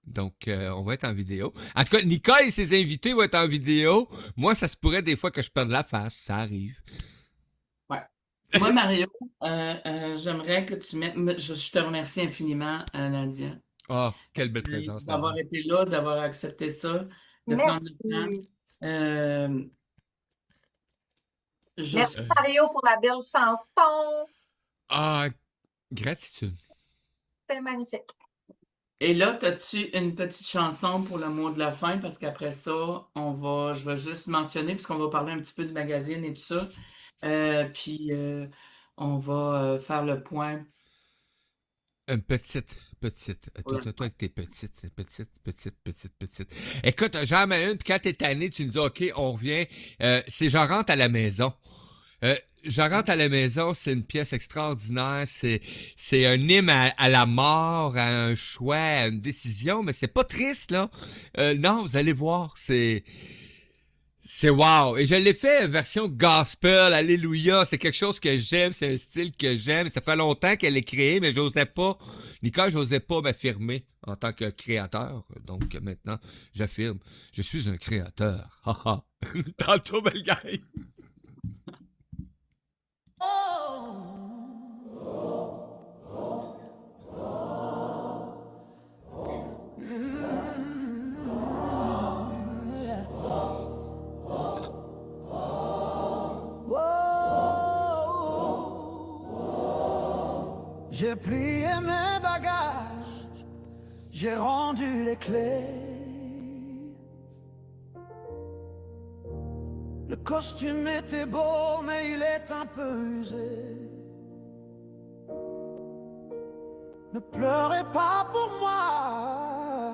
Donc, on va être en vidéo. En tout cas, Nicole et ses invités vont être en vidéo. Moi, ça se pourrait des fois que je perde la face. Ça arrive. Ouais. Moi, Mario, j'aimerais que tu mettes... Je te remercie infiniment, Nadia. Ah, quelle belle présence, d'avoir Nadia. été là, d'avoir accepté ça, de prendre le temps. Merci. Je Merci, Mario, pour la belle chanson. Ah, Gratitude. C'était magnifique. Et là, as-tu une petite chanson pour le mot de la fin? Parce qu'après ça, je vais juste mentionner, puisqu'on va parler un petit peu de magazine et tout ça. Puis on va faire le point Une petite. pour la Toi, fin. avec tes petites. Écoute, j'en mets une, puis quand t'es tanné, tu nous dis, OK, on revient. C'est Je rentre à la maison. Je rentre à la maison, c'est une pièce extraordinaire. C'est un hymne à la mort, à un choix, à une décision, mais c'est pas triste, là. Non, vous allez voir, c'est wow. Et je l'ai fait version gospel, alléluia. C'est quelque chose que j'aime, c'est un style que j'aime. Ça fait longtemps qu'elle est créée, mais Nicole, j'osais pas m'affirmer en tant que créateur. Donc maintenant, j'affirme, je suis un créateur. Haha. Tantôt, belle gueule. J'ai plié mes bagages, j'ai rendu les clés. Le costume était beau, mais il est un peu usé. Ne pleurez pas pour moi,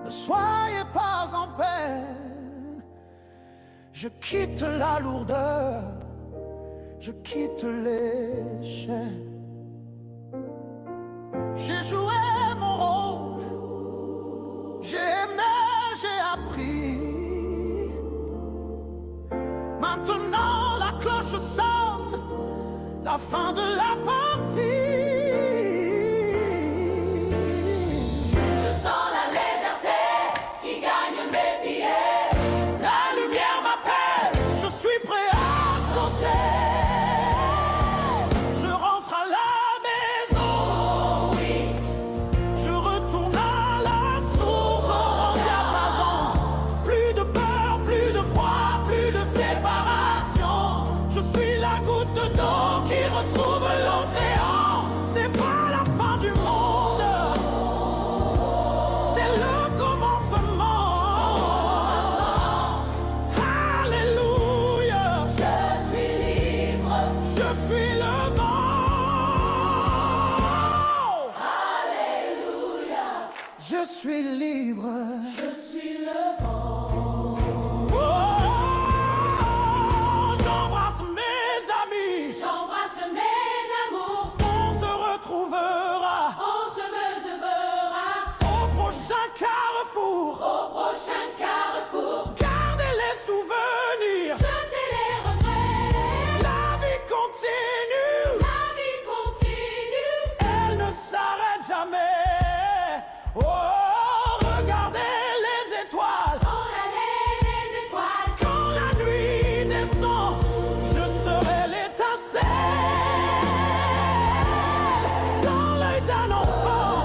ne soyez pas en peine. Je quitte la lourdeur, je quitte les chaînes. J'ai joué mon rôle, j'ai aimé, j'ai appris. Maintenant la cloche sonne, la fin de la partie. Je sens la légèreté qui gagne mes billets. La lumière m'appelle, je suis prêt à sauter. Je rentre à la maison, oui. Je retourne à la source, au diapason. Plus de peur, plus de froid, plus de séparation. Je suis la goutte d'eau qui retrouve l'océan. C'est pas la fin du monde, c'est le commencement. Alléluia, je suis libre, je suis le vent. Alléluia, je suis libre, je suis le vent. Oh, j'embrasse mes amis, J'embrasse mes amours, on se retrouvera on se verra au prochain carrefour. au prochain carrefour. Gardez les souvenirs, Jetez les regrets, la vie continue, la vie continue. elle ne s'arrête jamais. Oh, regardez les étoiles, On allait les étoiles, quand la nuit descend, je serai l'étincelle dans l'œil d'un enfant.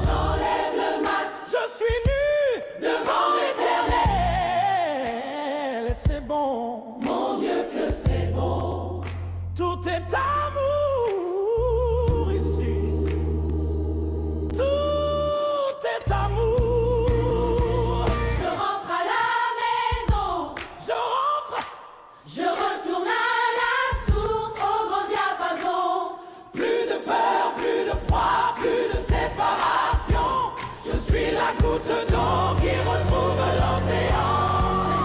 j'enlève le masque. Je suis nu devant l'éternel et c'est bon. Mon Dieu que c'est bon. Tout est amour ici. Tout est amour. Je rentre à la maison, Je rentre, je retourne à la source, au grand diapason. plus de peur, plus de froid, plus de séparation. Je suis la goutte d'eau qui retrouve l'océan.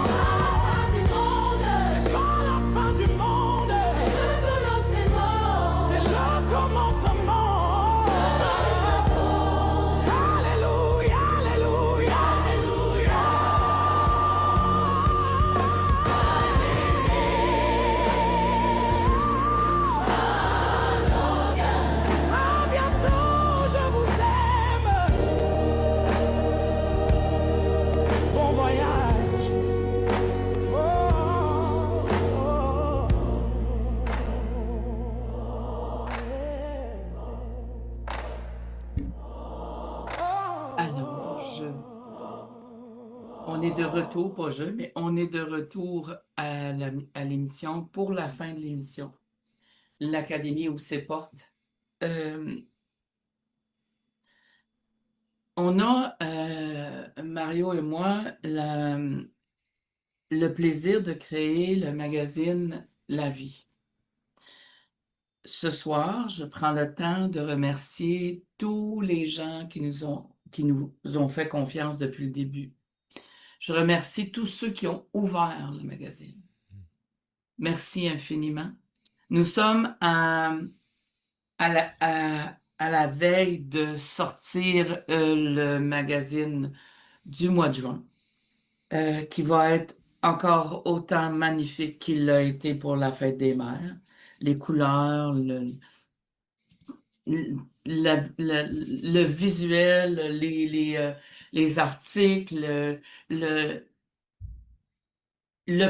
Pas la fin du monde, Pas la fin du monde, le commencement. c'est le commencement. Alléluia, alléluia, alléluia. À bientôt, je vous aime. Bon voyage. Oh, oh, Alors, on est de retour, pas je, mais on est de retour à l'émission pour la fin de l'émission. l'Académie ouvre ses portes. On a, Mario et moi, le plaisir de créer le magazine La Vie. Ce soir, je prends le temps de remercier tous les gens qui nous ont fait confiance depuis le début. Je remercie tous ceux qui ont ouvert le magazine. Merci infiniment. Nous sommes à la veille de sortir le magazine du mois de juin, qui va être encore autant magnifique qu'il l'a été pour la fête des mères. Les couleurs, le visuel, les articles, le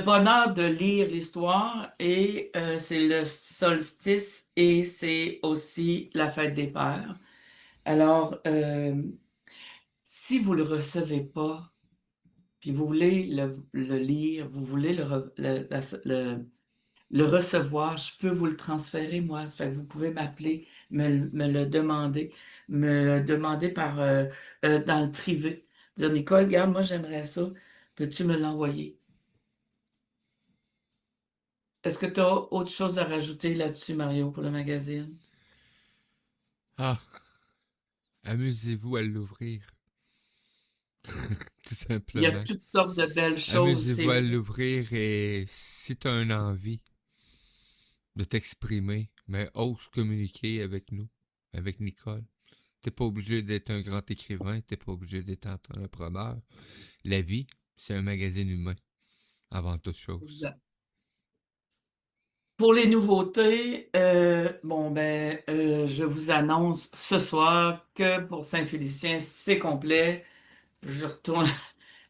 bonheur de lire l'histoire, et c'est le solstice et c'est aussi la fête des pères. Alors, si vous ne le recevez pas, puis vous voulez le lire, vous voulez le recevoir, je peux vous le transférer, moi. Ça fait que vous pouvez m'appeler, me le demander dans le privé. Dire, Nicole, regarde, moi j'aimerais ça. Peux-tu me l'envoyer? Est-ce que tu as autre chose à rajouter là-dessus, Mario, pour le magazine? Ah, amusez-vous à l'ouvrir, tout Il y a simplement. toutes sortes de belles choses. Amusez-vous à l'ouvrir et si tu as une envie de t'exprimer, mais ose communiquer avec nous, avec Nicole. T'es pas obligé d'être un grand écrivain, t'es pas obligé d'être un entrepreneur. La vie, c'est un magazine humain, avant toute chose. Pour les nouveautés, je vous annonce ce soir que pour Saint-Félicien, c'est complet. Je retourne,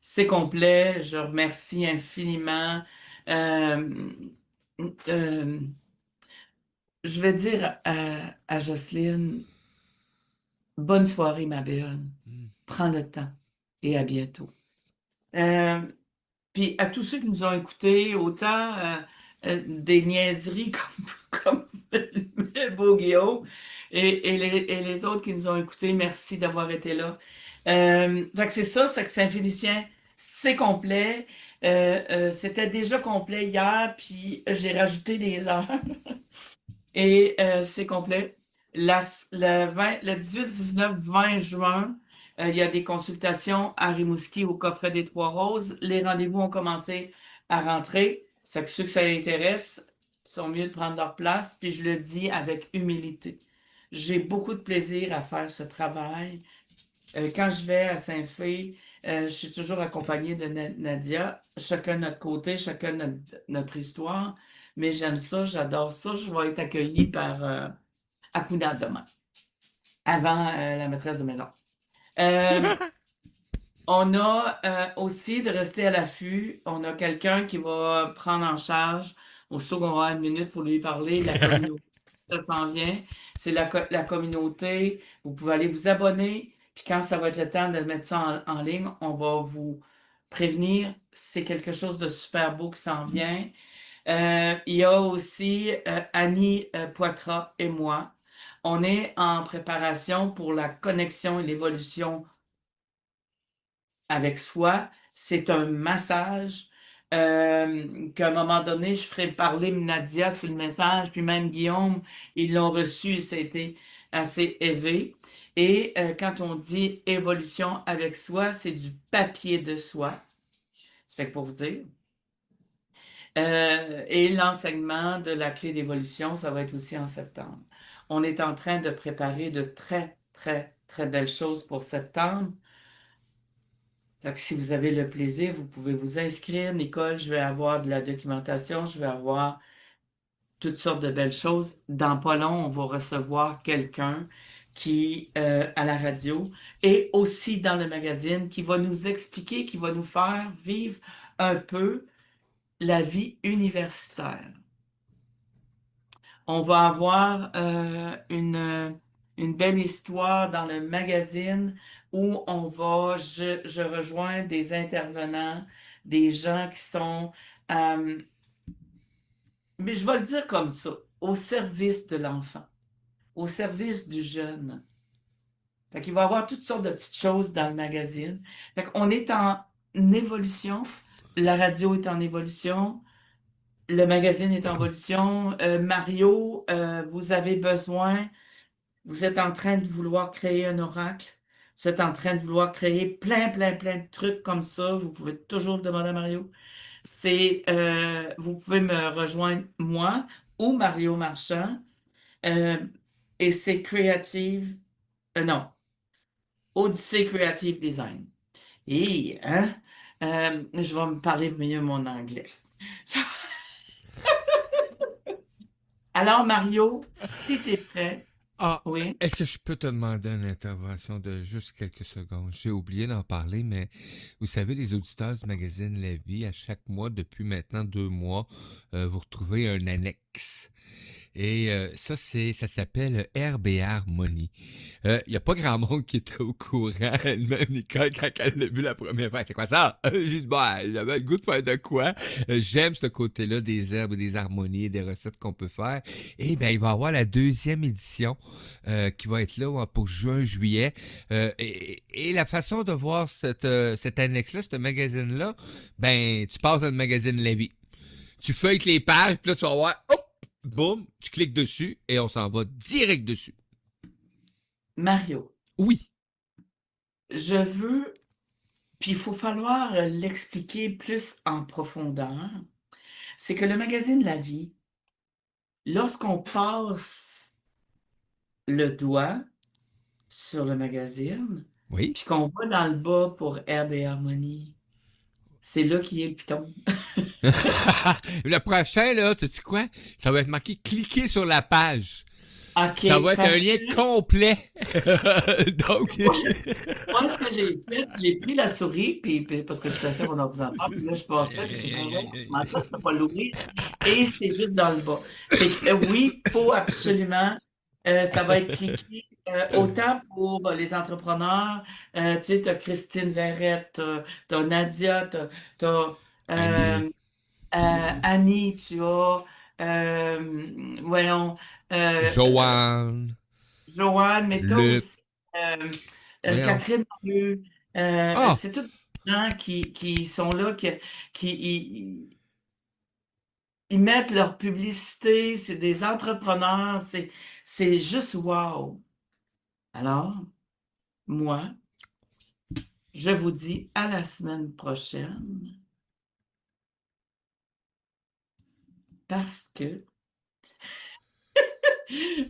c'est complet. Je remercie infiniment. Euh, euh, je vais dire à Jocelyne, bonne soirée, ma belle. Prends le temps et à bientôt. Euh, Puis à tous ceux qui nous ont écoutés, autant des niaiseries comme le beau Guillaume et les autres qui nous ont écoutés, merci d'avoir été là. Fait que c'est ça, c'est que Saint-Félicien, c'est complet. C'était déjà complet hier, puis j'ai rajouté des heures. Et c'est complet. Le 18, 19, 20 juin, il y a des consultations à Rimouski au coffret des Trois-Roses. Les rendez-vous ont commencé à rentrer. C'est que ceux que ça intéresse sont mieux de prendre leur place. Puis je le dis avec humilité. J'ai beaucoup de plaisir à faire ce travail. Quand je vais à Saint-Fé, je suis toujours accompagnée de Nadia, chacun de notre côté, chacun de notre histoire. Mais j'aime ça, j'adore ça. Je vais être accueillie par Akuna demain, avant la maîtresse de maison. On a aussi de rester à l'affût. On a quelqu'un qui va prendre en charge, aussitôt qu'on va avoir une minute pour lui parler, la communauté. Ça s'en vient. C'est la communauté. Vous pouvez aller vous abonner. Puis quand ça va être le temps de mettre ça en ligne, on va vous prévenir. C'est quelque chose de super beau qui s'en vient. Il y a aussi Annie Poitras et moi. On est en préparation pour la connexion et l'évolution avec soi. C'est un massage qu'à un moment donné, je ferai parler Nadia sur le message, puis même Guillaume, ils l'ont reçu et ça a été assez élevé. Et quand on dit évolution avec soi, c'est du papier de soi. Ça fait que pour vous dire. Et l'enseignement de la clé d'évolution, ça va être aussi en septembre. On est en train de préparer de très, très, très belles choses pour septembre. Fait que si vous avez le plaisir, vous pouvez vous inscrire. Nicole, je vais avoir de la documentation, je vais avoir toutes sortes de belles choses. Dans pas long, on va recevoir quelqu'un qui, à la radio et aussi dans le magazine, qui va nous expliquer, qui va nous faire vivre un peu la vie universitaire. On va avoir une belle histoire dans le magazine où je rejoins des intervenants, des gens qui sont, mais je vais le dire comme ça, au service de l'enfant, au service du jeune. Fait qu'il va y avoir toutes sortes de petites choses dans le magazine. Fait qu'on est en évolution. La radio est en évolution. Le magazine est en évolution. Mario, vous avez besoin, vous êtes en train de vouloir créer un oracle. Vous êtes en train de vouloir créer plein de trucs comme ça. Vous pouvez toujours le demander à Mario. Vous pouvez me rejoindre, moi, ou Mario Marchand. Et c'est Creative, non, Odyssey Creative Design. Et, hein, je vais me parler mieux mon anglais. Alors, Mario, si tu es prêt, Ah, oui. est-ce que je peux te demander une intervention de juste quelques secondes? J'ai oublié d'en parler, mais vous savez, les auditeurs du magazine La Vie, à chaque mois, depuis maintenant 2 mois, vous retrouvez un annexe. Et ça s'appelle Herbe et Harmonie. Il n'y a pas grand monde qui était au courant. Elle-même, Nicole, quand elle l'a vu la première fois, c'est quoi ça? J'ai dit, bah, j'avais le goût de faire de quoi? J'aime ce côté-là des herbes, des harmonies et des recettes qu'on peut faire. Et bien, il va y avoir la 2e édition qui va être là pour juin-juillet. Et la façon de voir cette annexe-là, ce magazine-là, ben, tu passes dans le magazine La Vie. Tu feuilles les pages, puis là, tu vas voir, hop! Boum, tu cliques dessus et on s'en va direct dessus. Mario, Oui. je veux, puis il faut falloir l'expliquer plus en profondeur, c'est que le magazine La Vie, lorsqu'on passe le doigt sur le magazine, Oui. puis qu'on va dans le bas pour Herbe et Harmonie, c'est là qu'il y a le piton. Le prochain, là, tu sais quoi? Ça va être marqué cliquer sur la page. OK, Ça va être parce un lien que complet. Donc, moi, ce que j'ai fait, j'ai pris la souris, puis parce que je suis assis à mon ordinateur, puis là, je passais, puis je suis dit, comment ça, je peux pas l'ouvrir? Et c'est juste dans le bas. Fait que, oui, il faut absolument, ça va être cliqué, autant pour les entrepreneurs, tu sais, tu as Christine Verrette, tu as Nadia, tu as Annie. Annie, tu as, voyons, Joanne. Joanne, mais tu as Luc. aussi Voyons. Catherine Marieux. Ah! C'est tous des gens qui sont là, ils mettent leur publicité, c'est des entrepreneurs, c'est juste wow. Alors, moi, je vous dis à la semaine prochaine parce que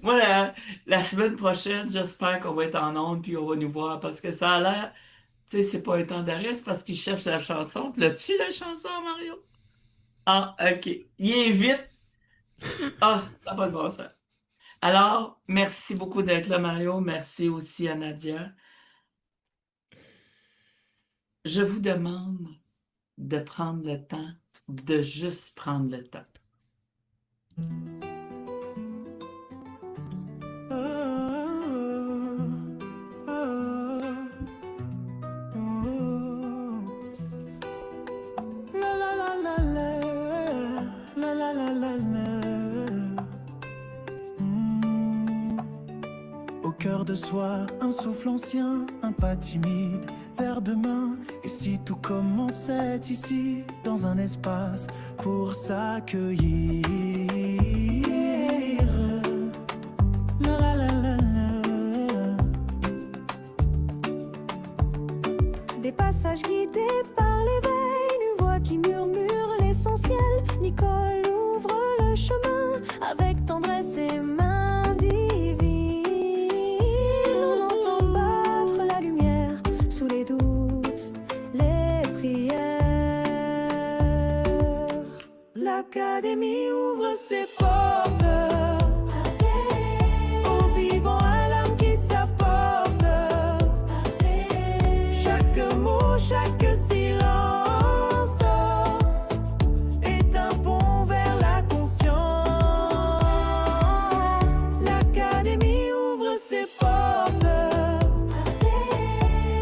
moi, la semaine prochaine, j'espère qu'on va être en ondes puis on va nous voir parce que ça a l'air, tu sais, c'est pas un temps d'arrêt, c'est parce qu'ils cherchent la chanson. L'as-tu la chanson, Mario? Ah, OK. Il est vite. Ah, ça va le bon sens. Alors, merci beaucoup d'être là, Mario. Merci aussi à Nadia. Je vous demande de prendre le temps, de juste prendre le temps. La la la la la, la la la la la. Au cœur de soi, un souffle ancien, un pas timide vers demain. Et si tout commençait ici, dans un espace pour s'accueillir. La la la la la. Des passages guidés par l'éveil, une voix qui murmure l'essentiel. Nicole ouvre le chemin avec tendresse et main divine. On entend battre la lumière sous les doutes, les prières. L'Académie ouvre ses portes aux vivants à l'âme qui s'apporte. Chaque mot, chaque silence est un pont vers la conscience. L'Académie ouvre ses portes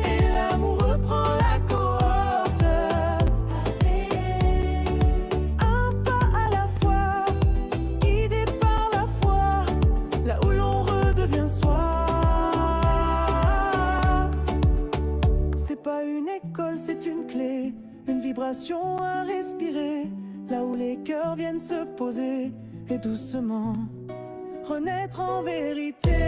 et l'amour reprend la cohorte. Un pas à la fois, guidé par la vibration à respirer, là où les cœurs viennent se poser et doucement renaître en vérité.